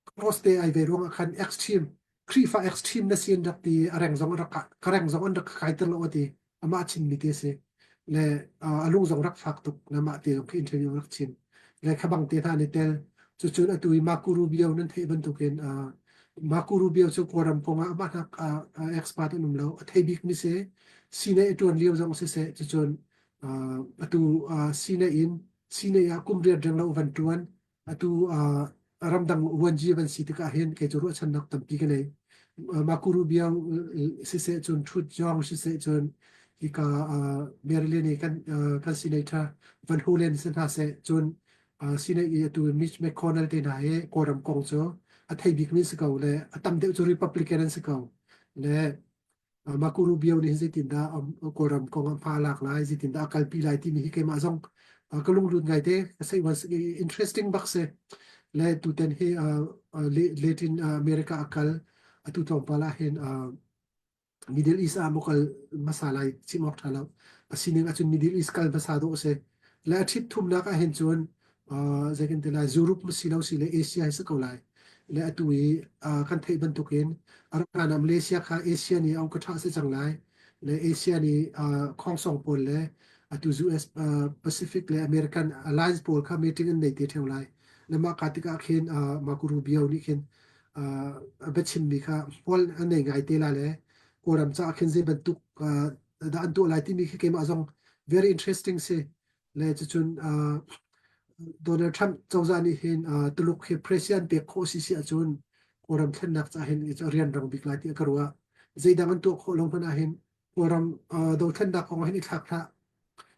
cross te ai ve rong akhan extreme krifa extreme na sin dak ti arang zong rak karang zong an rak kai ter lo ti ama chin mi te se le alung zong rak fak tuk na ma te ki interview rak chin le khabang te tha ni tel chu chu na tu makuru bio nan thei ban tuken makuru bio chu koram ponga ama nak expert num lo thei bik mi se sine etun liu zong se se chu chun atu sine in sine ya kumria dang lo van tuan atu ramdang wanji ban si tika hen ke churu chan nak tam pi ke nei makuru biang si se chun thut jong si se chun ika maryland kan senator van holen sen ha se chun sine i tu mitch mcconnell te na he koram kong cho a thai bik mi se ko le atam de chu republican se ko le makuru biang ni zitin da koram kong pha lak lai zitin da kal pi lai ti mi ke ma jong kalung lut ngai te sai was interesting bak se le tu ten he Latin America akal atu tong pala hen Middle East amokal masalai chimok thalo asining achun Middle East kal basado se le athip thum na ka hen chon second la Europe musilo sile Asia se ko lai le atui kan thei ban tukin arana Malaysia kha Asia ni au ka tha se chang lai le Asia ni khong song pol le atu US Pacific le American Alliance pol kha meeting nei te theu lai lama katika khen makuru biau ni khen bechim mi kha pol anei ngai te la le koram cha khen je bantuk da antu lai ti mi khe kem azong very interesting se le chun Donald Trump chawzani hin tuluk khe president pe kho si si achun koram thlen nak cha hin ich rian rang bik lai ti karwa zeidang antu kho long phana hin koram do thlen dak ong hin i thak tha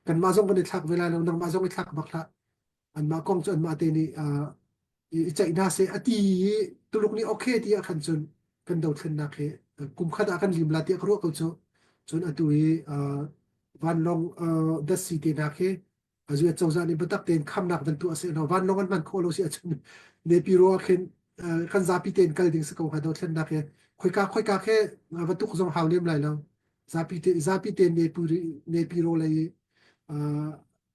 kan ma jong kan i thak vela lo nang ma jong i thak bak tha an ma kong chon ma te ni i chai na se ati tuluk ni okay ti a khan chun kan do thlen na khe kum khada kan lim la ti khro ko chu chun atui van long da si te na khe azu e chawza ni batak ten kham nak dan tu ase no van long an man kholo si achun ne piro khen kan za pi ten kal ding se ko ha do thlen na khe khoi ka khe va tu khong haw lem lai lo za pi ten ne piro lai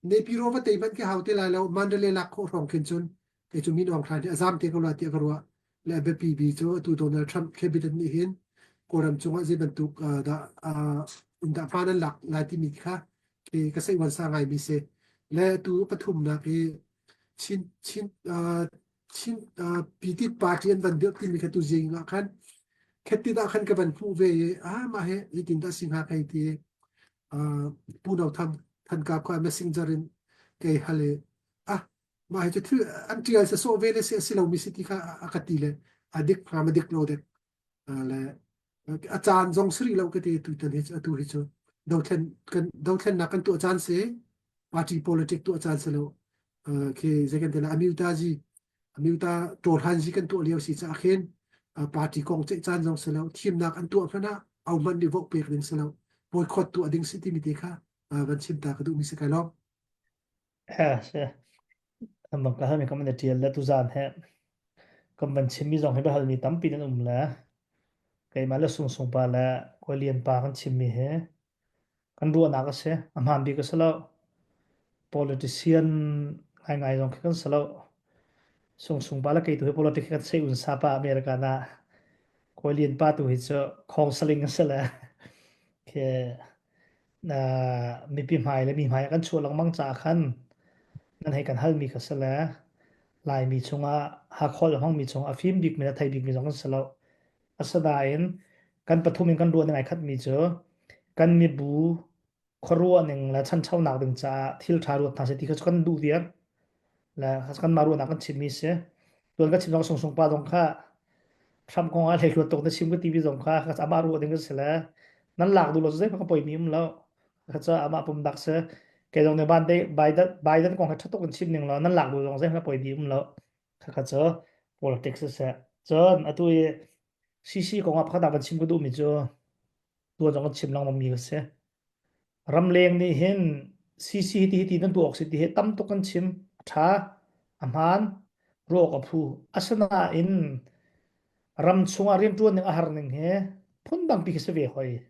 ne piro va te ban ke haw te lai lo mandale lak kho rong khen chun ke chu min ong thlan ti azam te ko la ti karwa le be pi bi chu tu Donald Trump cabinet ni hin koram chunga je ban tuk da unda fanan lak la ti mi kha ke ka sai wan sa ngai mi se le tu pathum na ke chin piti party an van de ti mi kha tu jinga khan kheti da khan ka ban pu ve ma he itin da singha kai ti pu no tham than ka kwa messenger in ke hale ma he chu an ti al so ve le se silo mi city kha akati le adik ma dik lo de le อาจารย์จงสรีเราก็ตีตุตันเหตุตัวเหตุดาวเทนนักกันตัวอาจารย์เสปาร์ตี้ politics ตัวอาจารย์เสแล้วคือจะกันแต่ละอเมริกาจีอเมริกาตัวฮันจีกันตัวเลี้ยวสิจะเห็นปาร์ตี้กองเจจานจงเสแล้วทีมนักอันตัวพระนะเอามันดีวอกเปกดึงเสแล้วบอยคอตตัวดึงสิที่มีเด็กค่ะวันชิมตากระดูมีสกายล้อม se amang ka hami kam ne tiel la tu zan he kam ban chimi zong he ba hal mi tam pi nan la kai ma la sung sung pa la ko lian pa kan chimi he kan ru na ka se amhan bi ka salo politician ngai ngai zong kan salo sung sung pa la kai tu he politics kan se un sa pa america na ko lian pa tu hi cho khong saling ka sala ke na mi pi mai le mi mai kan chu lang mang cha khan นั่นให้กันฮัลมีกันซะแล้วลายมีชงอาหักคอลห้องมีชงอาฟิล์มบิ๊กมีนะไทยบิ๊กมีชงกันซะแล้วอัสดาอินกันปฐุมกันรัวในไงคัดมีเจอกันมีบูครัวหนึ่งและชั้นเช่าหนักดึงจ้าทิลทารุทางเศรษฐีเขากันดูเดียร์และเขากันมารัวหนักกันชิมมีเสียตัวก็ชิมลองส่งปลาตรงข้าทำกองอะไรรัวตรงแต่ชิมก็ทีวีตรงข้าเขาจะมารัวดึงก็เสียแล้วนั่นหลักดูเราจะได้พักปล่อยมีมแล้วเขาจะอามาปุ่มดักเสีย cái dòng này ban đây bài đất còn chắc tốc chim nhưng nó lạc đủ dòng dây nó bồi điểm nó khá chớ politics sẽ chớ à tôi cc còn ngọc khá đặc chim cái đủ mình chưa tôi dòng chim lòng mà mình sẽ ram leng ni hen cc thì nó tuộc thì hết tâm tốc con chim thà amhan ro ka phu asana in ram chunga rim tuan ning ahar ning he phun dang pi se ve hoi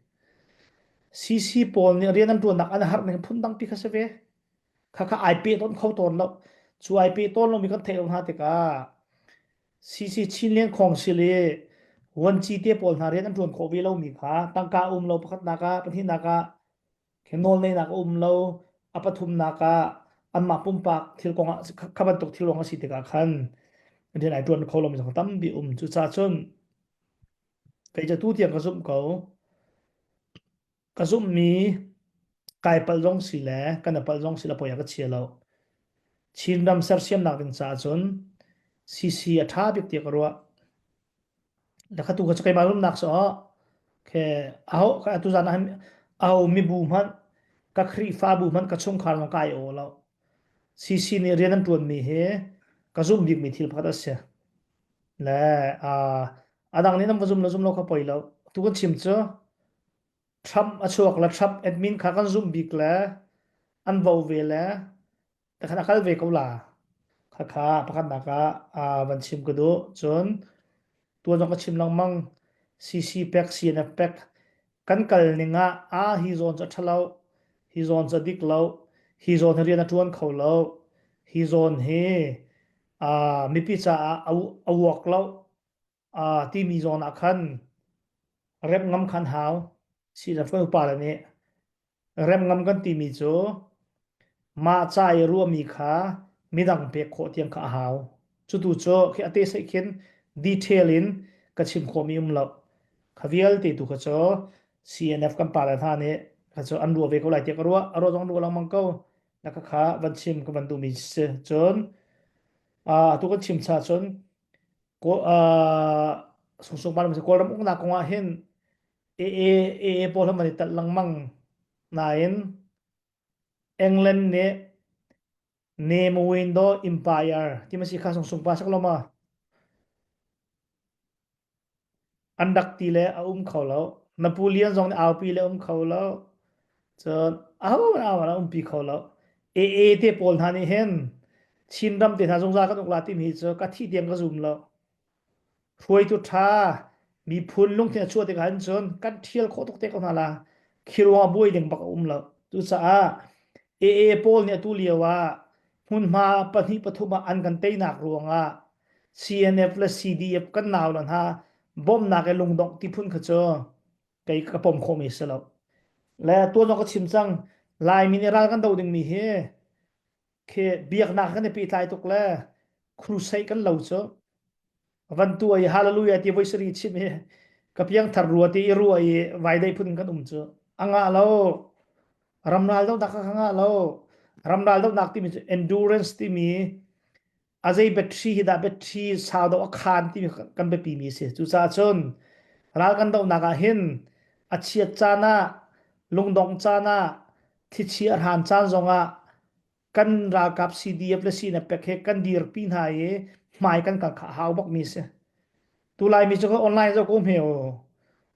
cc pol ni rian am tuan nak an har ning phun dang pi se ve ข้า IP ต้นเข้าต้นแล้วช่วย IP ต้นเรามีกันเทลหาติกาซีชินเลี้ยงของสิเลวันจีเตียปอลนาเรียนอันทวนโควิดเรามีค่ะตั้งกาเราพักนากาปะทินากาเขนนเลยนากาเราอปทุมนากาอันมาปุ่มปากทิลกงขับรถตกทิลกงสิติกาคันเดี๋ยวไหนทวนเขาเรามีสองตั้มบีจุดซาชนไปจะตู้เตียงกระซุ่มเขากระซุ่มมีกายปลงสิแลกันปลงสิละปอยากเชียเรา ชินดำเซอร์เซียมนักดินซาจนซีอัฐาบิกเตียกรัวแล้วข้าตัวก็จะไปมารุ่มนักสอแค่เอาข้าตัวจานะเอามีบูมันก็ครีฟ้าบูมันก็ชงคาร์ลงกายโอแล้วซีเนี่ยเรียนนั้นตัวมีเฮก็ซุ่มบิกมีทิลพัดเสียและดังนี้น้ำมาซุ่มแล้วซุ่มเราเข้าไปแล้วตัวก็ชิมเจอทรัมป์อชวกและทรัมป์แอดมินข้ากันซุ่มบิกแล้วอันวาวเวแล้วแต่ขณะเขาเวกเอาล่ะ ข้าพักนักวันชิมก็ดูจนตัวน้องก็ชิมลังมังซีแพ็กซีเอฟแพ็กกันกัลนิงฮิโซนจะทะเลาฮิโซนจะดิกเลาฮิโซนเรียนตัวเขาเลาฮิโซนเฮมีพิจาเอาวอกเลาที่มีโซนอาคันเริ่มงำคันหาวซีจะฟื้นป่าแล้วเนี่ยเริ่มงำกันที่มีโจมาใจรัวมีขามีดังเปียกโคเทียงข้าหาวจุดดูโจคืออาเตใส่เขียนดีเทลลินกระชิมโคมีมลับขวิลติตุขโจ CNF กันป่าแล้วท่านี้ขโจอันรัวเวกเอาไหลเตียกรัวอารมณ์รัวลังมังเก้าแล้วก็ขาวันชิมกับวันดูมีเสจนตุกันชิมชาจนก็ส่งมามันจะกอลรำอุ้งนักงว่าเห็นเอพอทำมันตัดลังมังนายนเอ็งเลนเนี่ย Name window empire ที่มันสิข้าส่งไปสักลมาอันดักตีเลยเอาเขาแล้วนโปเลียนส่งเอาปีเลยเขาแล้วจนเอาปีเขาแล้วเอเตปอลท่านี่เห็นชินดำเตท่าสงสารก็ต้องลาติมีเจอกัที่เดียงก็ซุ่มแล้วรวยตุท่ามีพุนลงที่ช่วยเด็กหันจนกันเที่ยวโคตรเตะกันละคิดว่าบุยเด็กบักแล้วตุสาปอลเนี่ยตุเลียว่าหุ่นมาปนิปฐุมาอันกันเตยนักรวงCNF และ CDF กันนาวนั่นฮะบอมนักไอ้ลงดอกที่พุ่นขจรไก่กระป๋อมโคมิสแล้วและตัวน้องก็ชิมซังลายมินเนอรัลกันดาวดึงมีเฮเคเบียกนักกันในปีไทยตุกแล้วครูใส่กันเหล่าเจ้าวันตัวฮาเลลูยาที่ไวสรีชิมเฮกับยังทารัวที่รัวไว้ได้พุ่นกันเจ้าอ่างแล้วรำนาลต้องดักข้างแล้วรำนาลต้องดักที่มี endurance ที่มี อาจจะแบตทีฮิดาแบตทีสาวดอกคานที่กันไปปีมีเสียจุดจ้าชนรักกันดาวนักเห็นอาชีพจานะลงดองจานะที่เชียร์หันจานจงกันรักกับ CDF และ CNF เป็กเฮกันดีร์ปีนหายหมายกันกับข่าวบอกมีเสียตุลายมีจุกออนไลน์เจ้ากุ้มเหว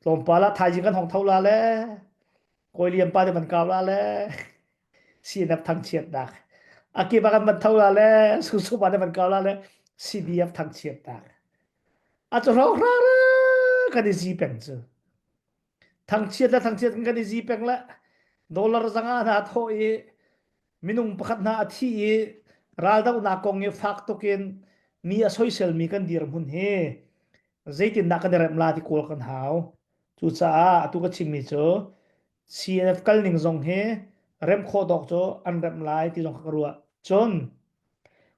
ลมปลาละไทยจิกันของเท่าละแล้วโกยเลียมปลาเดมันกาวละแล้ว CNF ทั้งเชียร์ดัก akibat mentawala susu pada mentawala CDF ทั้งเชียร์ตากอาจจะร้องร้ากันดีจีเป็นจ้ะทั้งเชียร์และทั้งเชียร์กันดีจีเป็นละดอลลาร์สังหารทอยมินุงประคัตนาที่รัลดาวนักองเงฟักตุกินมีอาศัยเซลมีกันดีรมุนเฮใจตินนักกันเริ่มลาที่โคลกันหาวจุดจ้าตุกชิมมิโจ CNF กัลนิงซงเฮเริ่มโคดอกโจอันเริ่มลายที่จงกรัวจน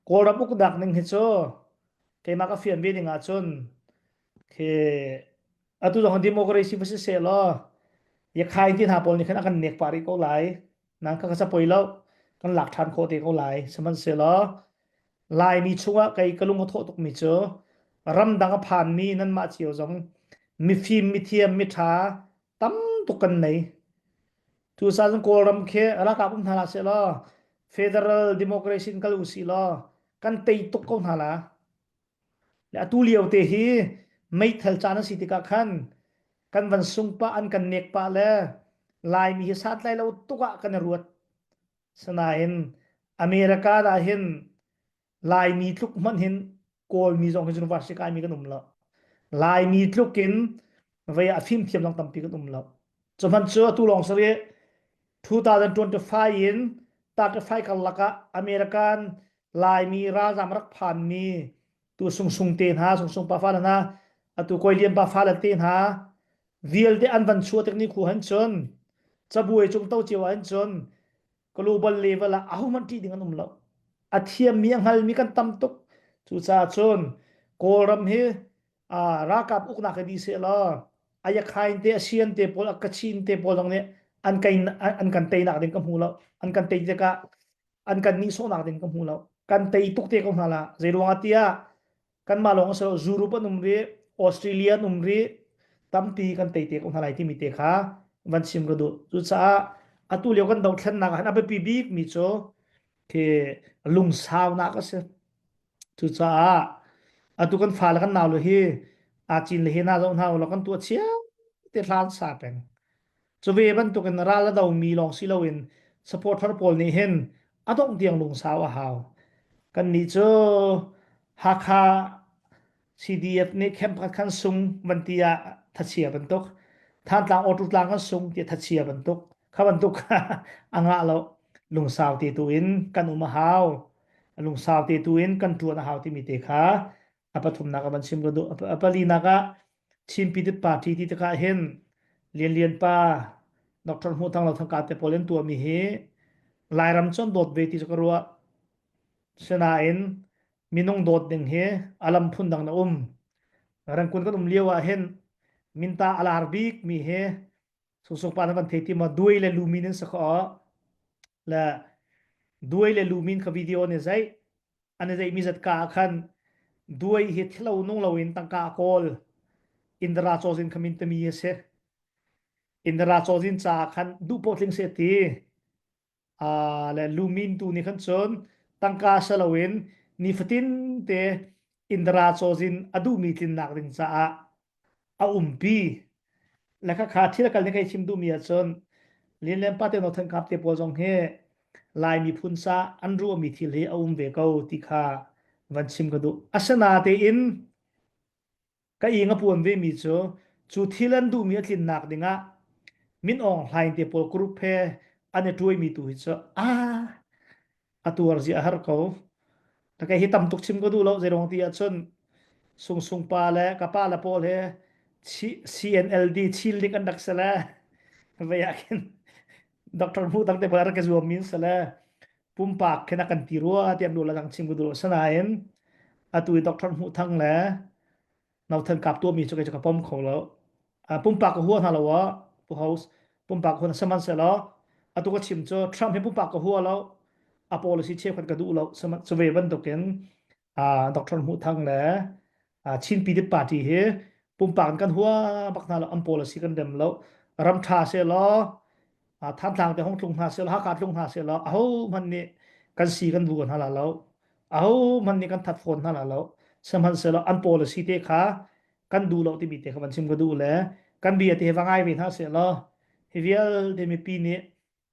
ko ra puk dak ning hi cho ke ma ka fian bi ding a chun ke atu dong democracy ba se lo ya khai tin ha pol ni khan akan nek pari ko lai nang ka sa poilo kan lak than ko te ko lai saman se lo lai mi chunga kai kalung tho tok mi cho ram dang phan mi nan ma chiu jong mi phim mi thiam mi tha tam tu kan nei tu sa jong ko ram khe ala ka pum thala se lo federal democracy kal usi lo kan tei tuk ko thala le atu liau te hi mai thal chana sitika khan kan van sung pa an kan nek pa le lai mi hi sat lai lo tuka kan ruat sanain america da hin lai mi tluk man hin kol mi jong hin university kai mi kan lo lai mi tlukin ve a phim thiam long tampi kan lo choman chu tu long sari 2025 in tat fai kal laka american lai mi ra jam rak phan mi tu sung sung ten ha sung sung pa fa na atu koi liam pa fa la ten ha vial de an van chu tekni khu han chon chabuai chung to chiwa han chon global level a ahu man ti ding anum lo athiam mi anghal mi kan tam tuk chu cha chon koram hi a rakap ukna ka di se lo aya khain te asian te pol akachin te pol dong ne an kan te nak ding kam hu lo an kan te ka an kan ni so nak ding kam hu lo kan te tuk te kam hala zero atia kan malong so zuru pa numri australia numri tampi kan te te kam hala ti mi te kha van sim go do chu cha atu leo kan dau thlan nak han abe pi bik mi cho ke lung saw na ka se chu cha atu kan fal kan naw lo hi a chin le he na zo na lo kan tu chia te hlan sa pen cho ve ban tu kan ra la dau mi long si lo in support for pol ni hen adong tiang lung saw a haw kan ni cho ha kha CDF ni kem kan sung van tia thachia ban tok than tlang otu tlang kan sung ti thachia ban tok kha ban tok anga lo lung saw ti tu in kan uma haw lung saw ti tu in kan tu na haw ti mi te kha apathum na ka ban sim go do apali na ka chim pi dit party ti ta ka hen lian pa dr hu thang lo thang ka te polen tu mi he lairam chon dot ve ti ka ruwa sena in minung dot ding he alam phun dang na rang kun kan liawa hen minta alar bik mi he susung pa na ban theti ma duai le luminance sa kho la duai le lumin ka video ne zai ane zai mi zat ka khan duai hi thlo nong lo in tang ka kol indra chozin khamin te mi se indra chozin cha khan du potling se ti a le lumin tu ni khan chon tang ka salawin ni fatin te indra chozin adu mi tin nak ring cha a umpi la kha kha thila kal ni kai chim du mi a chon lin lem pa te no than kap te pol jong he lai mi phun sa an ru mi thil he a ve ko ti kha van chim ka du asana te in ka inga puan ve mi cho chu thilan du mi athlin nak dinga min ong hlain te pol group he ane tuai mi tu hi cho atuar ji har ko ta kai hitam tuk chim ko du lo zerong ti a chon sung sung pa le ka pa la pol he CNLD chil dik an dak sala ve yakin dr mu tang te bar ke zo min sala pumpak kena kan tirua ti am do la jang chim ko du sanaen atui dr mu thang le nau thân cặp tua mi cho cái pom khổ lo pum pak ko huan halawa pu house pum pak huan saman se lo atu ko chim cho trump he pum pak ko huan lo a policy che khat ka du lo saman so ve ban to ken dr mu thang le chin pi dit party he pum pak kan huwa bak na lo am policy kan dem lo ram tha se lo tham thang te hong tlung ha se lo ha ka tlung ha se lo a ho man ni kan si kan bu kan hala lo a ho man ni kan that phone hala lo saman se lo an policy te kha kan du lo ti mi te kha ban sim ko du le kan bi ate wangai vi tha se lo hivial de mi pi ni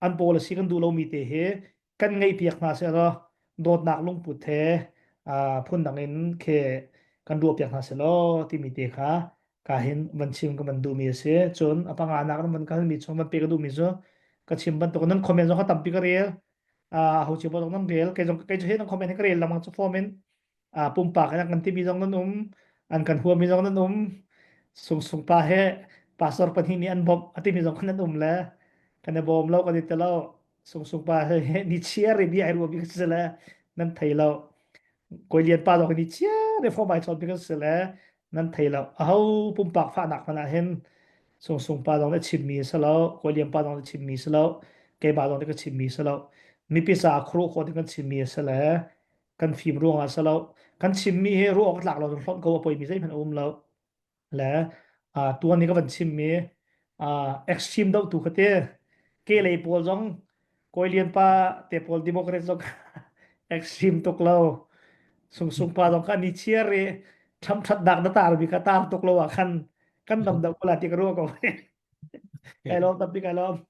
an policy kan du lo mi te he kan ngai piak na se lo dot nak lung put the phun dang in khe kan du piak na se lo ti mi te kha ka hin ban sim ko ban du mi se chon apanga nak man kan mi chon ban pe ka du mi zo ka chim ban to nan comment zo kha tam pi ka rel ho chi bo nan rel ke jong ke je nan comment ka rel lamang cho formen pumpa ka kan ti bi jong nan an kan huwa mi jong nan sung sung pa he pastor pan hi ni an bom ati mi jong kan nan la kan na bom lo kan ti lo sung sung pa he ni chia re bi ai ru bi se la nan thai lo กวยเรียนป้าดอกนี่เชียในฟอร์มไอชอนพิกันเสร็จแล้วนั่นไทยแล้วเอาปุ่มปากฟ้าหนักมันเห็นส่งป้าดองได้ชิมมีซะแล้วกวยเรียนป้าดองได้ชิมมีซะแล้วเกย์ป้าดองได้ก็ชิมมีซะแล้วมีปีศาจครูคนที่กันชิมมีซะแล้วกันฟิล์มร่วงอ่ะซะแล้วกันชิมมีให้รู้ออกหลักเราต้องก็ว่าปอยมีใช่พันอุ้มแล้วและตัวนี้ก็เป็นชิมมีเอ็กซ์ตรีมดาวตัวเขาเต้เกย์เลยปอลจงกวยเรียนป้าเตะปอลดิโมแครตจง ekstrim tok lo sung pa dong kan ni chiare tham that dak da tar bi ka tar tok lo kan kan dam dam ko la ti ka ro ko kai lo tapi kai lo